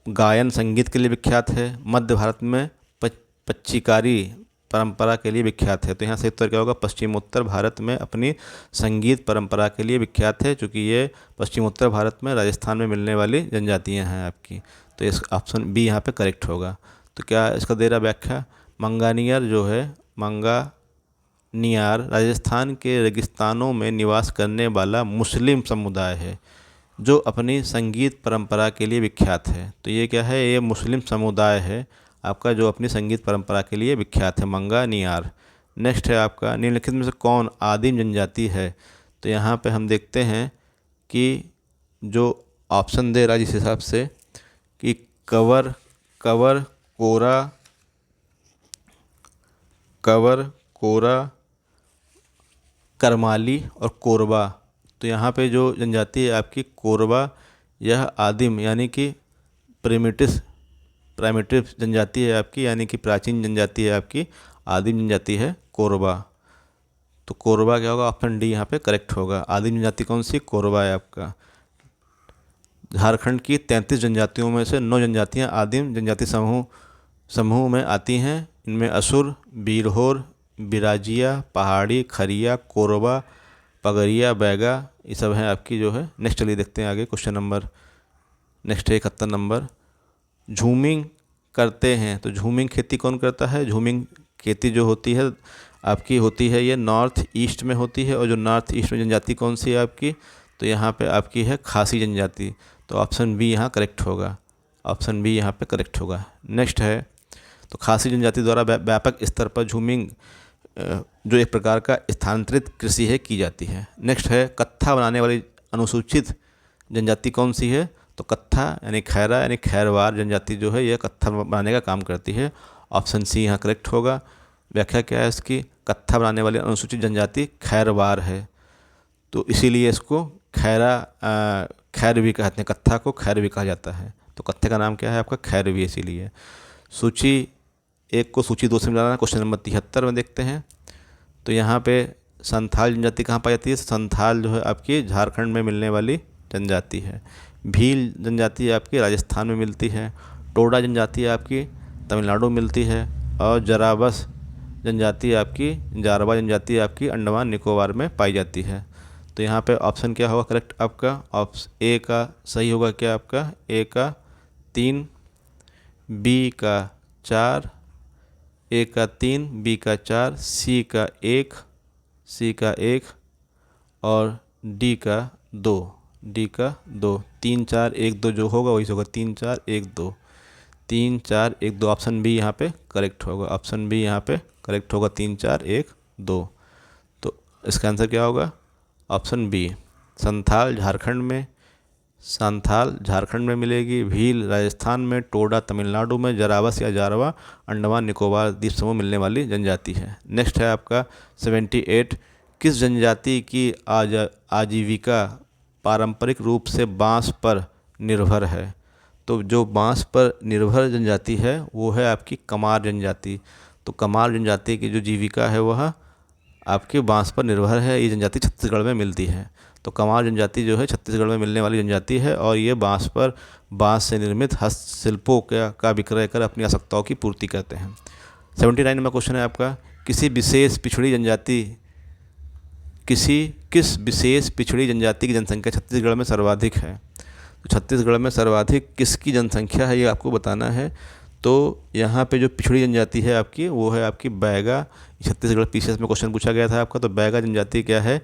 गायन संगीत के लिए विख्यात है। मध्य भारत में पच्चीकारी परंपरा के लिए विख्यात है। तो यहाँ से उत्तर क्या होगा, पश्चिमोत्तर भारत में अपनी संगीत परंपरा के लिए विख्यात है, क्योंकि ये पश्चिमोत्तर भारत में राजस्थान में मिलने वाली जनजातियाँ हैं आपकी। तो इस ऑप्शन बी यहाँ पे करेक्ट होगा। तो क्या इसका दे रहा व्याख्या, मंगानियर जो है, मंगानियार राजस्थान के रेगिस्तानों में निवास करने वाला मुस्लिम समुदाय है जो अपनी संगीत परंपरा के लिए विख्यात है। तो ये क्या है, ये मुस्लिम समुदाय है आपका जो अपनी संगीत परंपरा के लिए विख्यात है, मंगानियार। नेक्स्ट है आपका, निम्नलिखित में से कौन आदिम जनजाति है। तो यहाँ पे हम देखते हैं कि जो ऑप्शन दे रहा है जिस हिसाब से कि कवर कोरा, करमाली और कोरबा। तो यहाँ पे जो जनजाति है आपकी कोरबा, यह आदिम यानी कि प्राइमेटिव जनजाति है आपकी, यानी कि प्राचीन जनजाति है आपकी, आदिम जनजाति है कोरबा। तो कोरबा क्या होगा, ऑप्शन डी यहाँ पे करेक्ट होगा। आदिम जनजाति कौन सी, कोरबा है आपका। झारखंड की 33 जनजातियों में से 9 जनजातियाँ आदिम जनजाति समूह में आती हैं। इनमें असुर, बीरहोर, बिराजिया, पहाड़ी, खरिया, कोरबा, पगरिया, बैगा, ये सब हैं आपकी जो है। नेक्स्ट चलिए देखते हैं आगे क्वेश्चन नंबर, नेक्स्ट है 71 नंबर, झूमिंग करते हैं। तो झूमिंग खेती कौन करता है। झूमिंग खेती जो होती है आपकी होती है ये नॉर्थ ईस्ट में होती है, और जो नॉर्थ ईस्ट में जनजाति कौन सी है आपकी, तो यहाँ पे आपकी है खासी जनजाति। तो ऑप्शन बी यहाँ करेक्ट होगा, ऑप्शन बी यहाँ पे करेक्ट होगा। नेक्स्ट है, तो खासी जनजाति द्वारा व्यापक स्तर पर झूमिंग जो एक प्रकार का स्थानांतरित कृषि है की जाती है। नेक्स्ट है, कत्था बनाने वाली अनुसूचित जनजाति कौन सी है। तो कत्था यानी खैरा यानी खैरवार जनजाति जो है यह कत्था बनाने का काम करती है। ऑप्शन सी यहाँ करेक्ट होगा। व्याख्या क्या है इसकी, कत्था बनाने वाली अनुसूचित जनजाति खैरवार है, तो इसीलिए इसको खैरवी कहते हैं, कत्था को खैरवी कहा जाता है। तो कत्थे का नाम क्या है आपका, खैरवी, इसीलिए। सूची 1 को सूची 2 से मिलाना। क्वेश्चन नंबर 73 में देखते हैं। तो यहाँ पे संथाल जनजाति कहाँ पाई जाती है। संथाल जो है आपकी झारखंड में मिलने वाली जनजाति है। भील जनजाति आपकी राजस्थान में मिलती है। टोडा जनजाति आपकी तमिलनाडु मिलती है। और जरावस जनजाति आपकी, जारवा जनजाति आपकी अंडमान निकोबार में पाई जाती है। तो यहाँ पे ऑप्शन क्या होगा करेक्ट आपका? ऑप्शन ए का सही होगा क्या आपका? ए का 3, बी का 4, ए का 3, बी का 4, सी का 1, सी का 1 और डी का 2, डी का 2। 3 4 1 2 जो होगा वही होगा 3 4 1 2, 3 4 1 2। ऑप्शन बी यहाँ पे करेक्ट होगा, ऑप्शन बी यहाँ पे करेक्ट होगा 3 4 1 2। तो इसका आंसर क्या होगा? Option B. संथाल झारखंड में, संथाल झारखंड में मिलेगी, भील राजस्थान में, टोडा तमिलनाडु में, जरावस या जारवा अंडमान निकोबार द्वीप समूह मिलने वाली जनजाति है। नेक्स्ट है आपका 78, किस जनजाति की आजीविका पारंपरिक रूप से बांस पर निर्भर है? तो जो बांस पर निर्भर जनजाति है वो है आपकी कमार जनजाति। तो कमार जनजाति की जो जीविका है वह आपके बांस पर निर्भर है। ये जनजाति छत्तीसगढ़ में मिलती है। तो कमार जनजाति जो है छत्तीसगढ़ में मिलने वाली जनजाति है और ये बांस से निर्मित हस्तशिल्पों का विक्रय कर अपनी आवश्यकताओं की पूर्ति करते हैं। 79 नंबर क्वेश्चन है आपका, किस विशेष पिछड़ी जनजाति की जनसंख्या छत्तीसगढ़ में सर्वाधिक है? तो छत्तीसगढ़ में सर्वाधिक किसकी जनसंख्या है ये आपको बताना है। तो यहाँ पे जो पिछड़ी जनजाति है आपकी वो है आपकी बैगा। छत्तीसगढ़ पीसीएस में क्वेश्चन पूछा गया था आपका। तो बैगा जनजाति क्या है?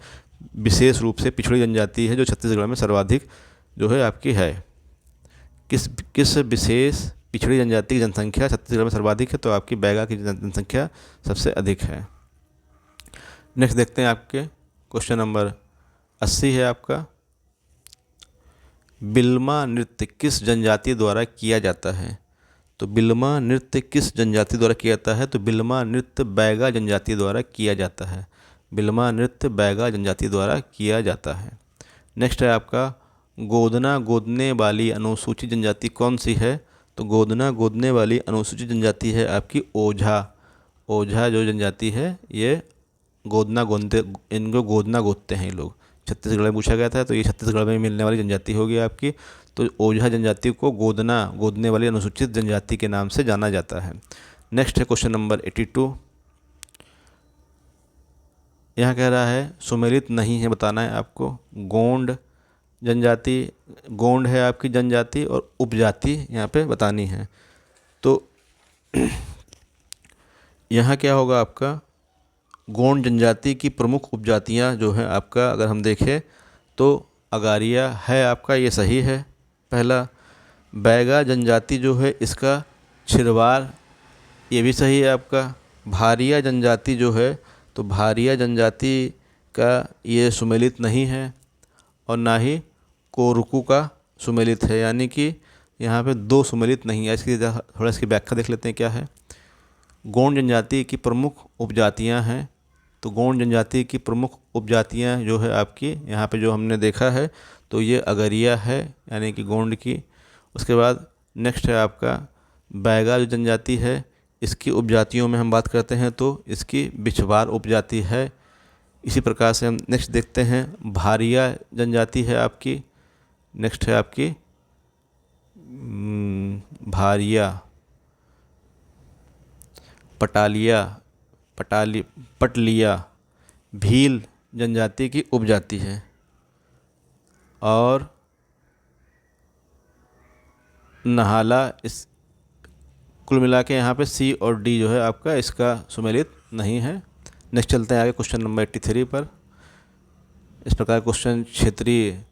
विशेष रूप से पिछड़ी जनजाति है जो छत्तीसगढ़ में सर्वाधिक जो है आपकी है। किस विशेष पिछड़ी जनजाति की जनसंख्या छत्तीसगढ़ में सर्वाधिक है? तो आपकी बैगा की जनसंख्या सबसे अधिक है। नेक्स्ट देखते हैं आपके क्वेश्चन नंबर 80 है आपका, बिल्मा नृत्य किस जनजाति द्वारा किया जाता है? तो बिल्मा नृत्य किस जनजाति द्वारा किया जाता है? तो बिल्मा नृत्य बैगा जनजाति द्वारा किया जाता है। बिल्मा नृत्य बैगा जनजाति द्वारा किया जाता है। नेक्स्ट है आपका, गोदना गोदने वाली अनुसूचित जनजाति कौन सी है? तो गोदना गोदने वाली अनुसूचित जनजाति है आपकी ओझा। ओझा जो जनजाति है ये इनको गोदना गोदते हैं ये लोग। छत्तीसगढ़ में पूछा गया था तो ये छत्तीसगढ़ में मिलने वाली जनजाति होगी आपकी। तो ओझा जनजाति को गोदने वाली अनुसूचित जनजाति के नाम से जाना जाता है। नेक्स्ट है क्वेश्चन नंबर 82। यहाँ कह रहा है सुमेलित नहीं है बताना है आपको। गोंड जनजाति, गोंड है आपकी जनजाति और उपजाति यहाँ पे बतानी है। तो यहाँ क्या होगा आपका, गोंड जनजाति की प्रमुख उपजातियाँ जो हैं आपका अगर हम देखें तो अगारिया है आपका, ये सही है पहला। बैगा जनजाति जो है इसका छिरवार, ये भी सही है आपका। भारिया जनजाति जो है तो भारिया जनजाति का ये सुमेलित नहीं है और ना ही कोरुकू का सुमेलित है, यानी कि यहाँ पे 2 सुमेलित नहीं है। थोड़ा इसकी व्याख्या देख लेते हैं क्या है। गोंड जनजाति की प्रमुख उपजातियाँ हैं, तो गोंड जनजाति की प्रमुख उपजातियाँ जो है आपकी यहाँ पे जो हमने देखा है तो ये अगरिया है यानी कि गोंड की। उसके बाद नेक्स्ट है आपका बैगा जो जनजाति है, इसकी उपजातियों में हम बात करते हैं तो इसकी बिछवार उपजाति है। इसी प्रकार से हम नेक्स्ट देखते हैं भारिया जनजाति है आपकी। नेक्स्ट है आपकी भारिया, पटलिया भील जनजाति की उपजाति है। और नहाला, इस कुल मिला के यहाँ पे सी और डी जो है आपका इसका सुमेलित नहीं है। नेक्स्ट चलते हैं आगे क्वेश्चन नंबर 83 पर। इस प्रकार क्वेश्चन क्षेत्रीय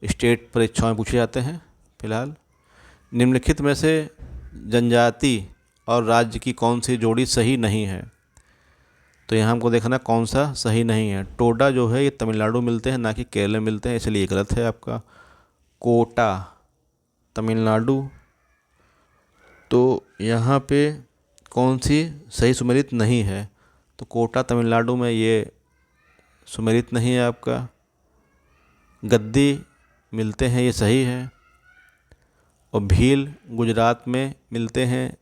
स्टेट परीक्षाओं में पूछे जाते हैं। फिलहाल निम्नलिखित में से जनजाति और राज्य की कौन सी जोड़ी सही नहीं है? तो यहाँ हमको देखना कौन सा सही नहीं है। टोडा जो है ये तमिलनाडु मिलते हैं ना कि केरल में मिलते हैं, इसलिए गलत है आपका। कोटा तमिलनाडु, तो यहाँ पे कौन सी सही सुमेलित नहीं है? तो कोटा तमिलनाडु में ये सुमेलित नहीं है आपका। गद्दी मिलते हैं, ये सही है। और भील गुजरात में मिलते हैं,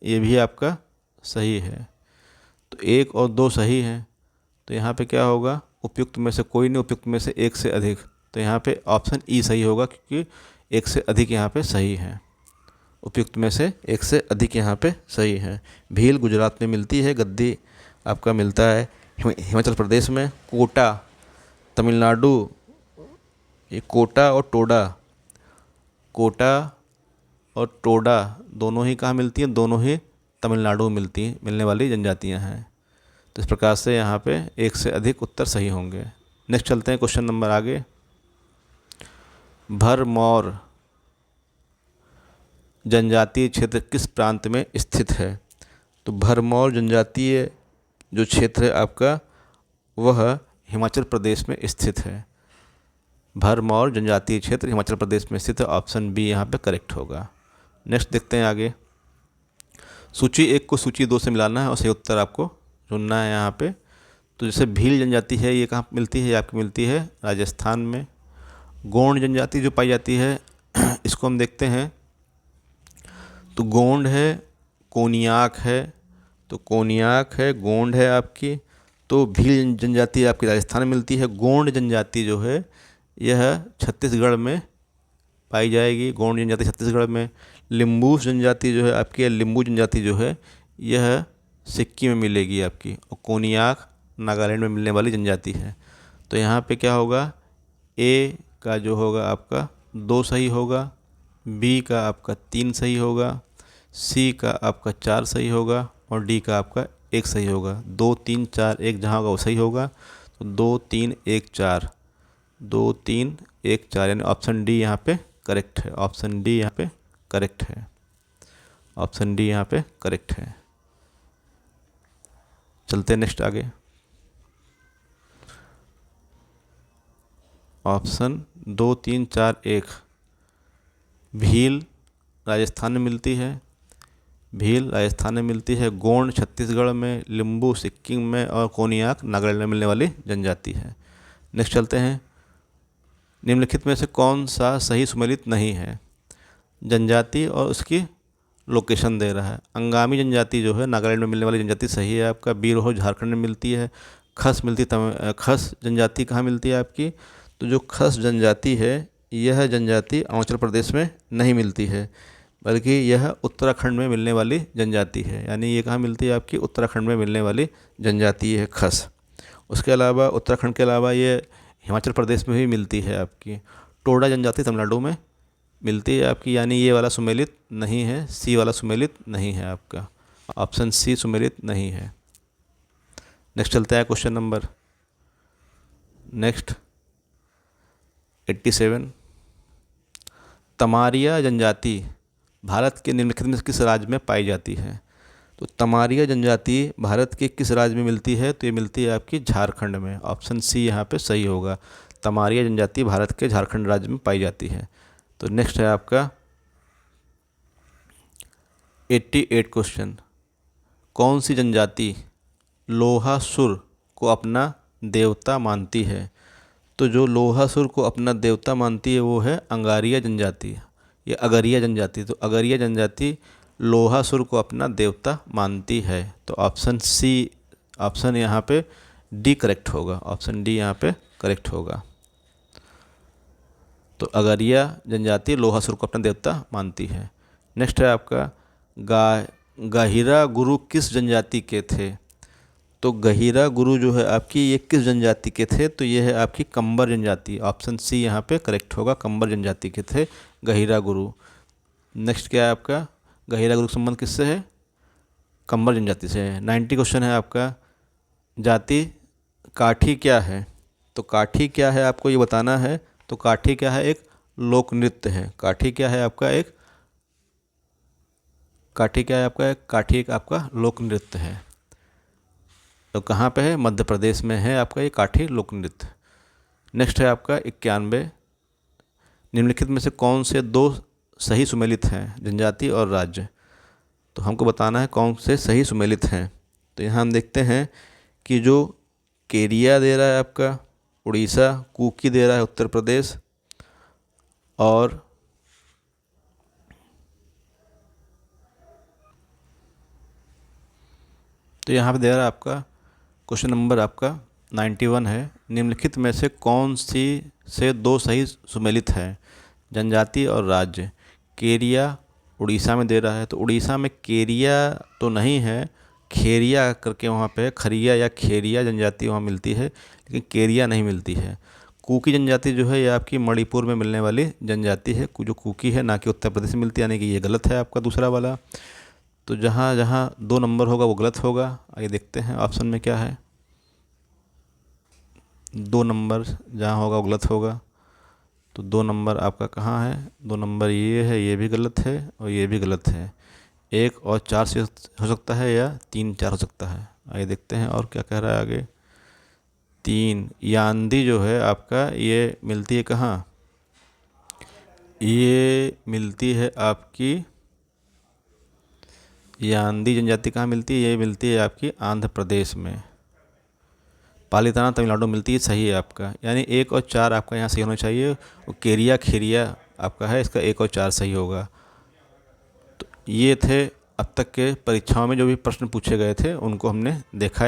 ये भी आपका सही है। तो 1 और 2 सही हैं। तो यहाँ पे क्या होगा, उपयुक्त में से कोई नहीं, उपयुक्त में से 1 से अधिक। तो यहाँ पे ऑप्शन ई सही होगा क्योंकि 1 से अधिक यहाँ पे सही है। उपयुक्त में से 1 से अधिक यहाँ पे सही है। भील गुजरात में मिलती है, गद्दी आपका मिलता है हिमाचल प्रदेश में, कोटा तमिलनाडु, ये कोटा और टोडा, कोटा और टोडा दोनों ही कहाँ मिलती हैं, दोनों ही तमिलनाडु में मिलने वाली जनजातियाँ हैं। तो इस प्रकार से यहाँ पे एक से अधिक उत्तर सही होंगे। नेक्स्ट चलते हैं क्वेश्चन नंबर आगे। भरमौर जनजातीय क्षेत्र किस प्रांत में स्थित है? तो भरमौर जनजातीय जो क्षेत्र है आपका वह हिमाचल प्रदेश में स्थित है। भरमौर जनजातीय क्षेत्र हिमाचल प्रदेश में स्थित है। ऑप्शन बी यहाँ पे करेक्ट होगा। नेक्स्ट देखते हैं आगे। सूची 1 को सूची 2 से मिलाना है और सही उत्तर आपको चुनना है यहाँ पे। तो जैसे भील जनजाति है, ये कहाँ मिलती है? ये आपकी मिलती है राजस्थान में। गोंड जनजाति जो पाई जाती है इसको हम देखते हैं, तो गोंड है, कोनियाक है, तो कोनियाक है, गोंड है आपकी। तो भील जनजाति आपकी राजस्थान में मिलती है। गोंड जनजाति जो है यह छत्तीसगढ़ में पाई जाएगी। गोंड जनजाति छत्तीसगढ़ में। लिम्बूस जनजाति जो है आपकी, लिम्बू जनजाति जो है यह सिक्किम में मिलेगी आपकी। और कोनियाक नागालैंड में मिलने वाली जनजाति है। तो यहाँ पे क्या होगा, ए का जो होगा आपका 2 सही होगा, बी का आपका 3 सही होगा, सी का आपका 4 सही होगा और डी का आपका 1 सही होगा। 2 3 4 1 जहाँ होगा वो सही होगा। तो 2 3 1 4, 2 3 1 4 यानी ऑप्शन डी यहाँ पे करेक्ट है। ऑप्शन डी यहाँ पे करेक्ट है। ऑप्शन डी यहाँ पे करेक्ट है। चलते हैं नेक्स्ट आगे। ऑप्शन 2 3 4 1 भील राजस्थान में मिलती है। भील राजस्थान में मिलती है। गोंड छत्तीसगढ़ में, लिम्बू सिक्किम में और कोनियाक नागालैंड में मिलने वाली जनजाति है। नेक्स्ट चलते हैं। निम्नलिखित में से कौन सा सही सुमेलित नहीं है? जनजाति और उसकी लोकेशन दे रहा है। अंगामी जनजाति जो है नागालैंड में मिलने वाली जनजाति सही है आपका। बीरहो झारखंड में मिलती है। खस मिलती खस जनजाति कहाँ मिलती है आपकी? तो जो खस जनजाति है यह जनजाति अरुणाचल प्रदेश में नहीं मिलती है, बल्कि यह उत्तराखंड में मिलने वाली जनजाति है। यानी ये कहाँ मिलती है आपकी? उत्तराखंड में मिलने वाली जनजाति है खस। उसके अलावा उत्तराखंड के अलावा ये हिमाचल प्रदेश में भी मिलती है आपकी। टोडा जनजाति तमिलनाडु में मिलती है आपकी, यानी ये वाला सुमेलित नहीं है। सी वाला सुमेलित नहीं है आपका। ऑप्शन सी सुमेलित नहीं है। नेक्स्ट चलता है क्वेश्चन नंबर नेक्स्ट 87। तमारिया जनजाति भारत के निम्नलिखित में किस राज्य में पाई जाती है? तो तमारिया जनजाति भारत के किस राज्य में मिलती है? तो ये मिलती है आपकी झारखंड में। ऑप्शन सी यहाँ पे सही होगा। तमारिया जनजाति भारत के झारखंड राज्य में पाई जाती है। तो नेक्स्ट है आपका 88 क्वेश्चन। कौन सी जनजाति लोहासुर को अपना देवता मानती है? तो जो लोहासुर को अपना देवता मानती है वो है अंगारिया जनजाति, ये अगरिया जनजाति। तो अगरिया जनजाति लोहासुर को अपना देवता मानती है। तो ऑप्शन सी, ऑप्शन यहाँ पे डी करेक्ट होगा। ऑप्शन डी यहाँ पे करेक्ट होगा। तो अगरिया जनजाति लोहासुर को अपना देवता मानती है। नेक्स्ट है आपका गहिरा गुरु किस जनजाति के थे? तो गहिरा गुरु जो है आपकी ये किस जनजाति के थे? तो ये है आपकी कंबर जनजाति। ऑप्शन सी यहाँ पे करेक्ट होगा। कंबर जनजाति के थे गहिरा गुरु। नेक्स्ट क्या है आपका? गहिरा गुरु का संबंध किससे है? कंबर जनजाति से है। 90 क्वेश्चन है आपका। जाति काठी क्या है? तो काठी क्या है आपको ये बताना है। तो काठी क्या है? एक लोक नृत्य है। काठी क्या है आपका? एक काठी क्या है आपका? एक काठी एक आपका लोक नृत्य है। तो कहाँ पे है? मध्य प्रदेश में है आपका ये काठी लोक नृत्य। नेक्स्ट है आपका 91। निम्नलिखित में से कौन से 2 सही सुमेलित हैं, जनजाति और राज्य? तो हमको बताना है कौन से सही सुमेलित हैं। तो यहाँ हम देखते हैं कि जो केरिया दे रहा है आपका उड़ीसा, कुकी दे रहा है उत्तर प्रदेश, और तो यहाँ पे दे रहा है आपका क्वेश्चन नंबर आपका 91 है। निम्नलिखित में से कौन सी से 2 सही सुमेलित हैं, जनजाति और राज्य? केरिया उड़ीसा में दे रहा है, तो उड़ीसा में केरिया तो नहीं है, खेरिया करके वहाँ पे खरिया या खेरिया जनजाति वहाँ मिलती है, लेकिन केरिया नहीं मिलती है। कुकी जनजाति जो है ये आपकी मणिपुर में मिलने वाली जनजाति है, जो कुकी है, ना कि उत्तर प्रदेश में मिलती है, यानी कि ये गलत है आपका दूसरा वाला। तो जहाँ जहाँ 2 नंबर होगा वो गलत होगा। आइए देखते हैं ऑप्शन में क्या है। 2 नंबर जहाँ होगा वो गलत होगा। तो 2 नंबर आपका कहाँ है? 2 नंबर ये है, ये भी गलत है और ये भी गलत है। 1 और 4 से हो सकता है या 3 4 हो सकता है। आइए देखते हैं और क्या कह रहा है आगे। 3 यान्दी जो है आपका ये मिलती है कहाँ? ये मिलती है आपकी यान्दी जनजाति कहाँ मिलती है? ये मिलती है आपकी आंध्र प्रदेश में। पालीताना तमिलनाडु मिलती है, सही है आपका। यानी 1 और 4 आपका यहाँ सही होना चाहिए। और केरिया खेरिया आपका है, इसका 1 और 4 सही होगा। तो ये थे अब तक के परीक्षाओं में जो भी प्रश्न पूछे गए थे, उनको हमने देखा।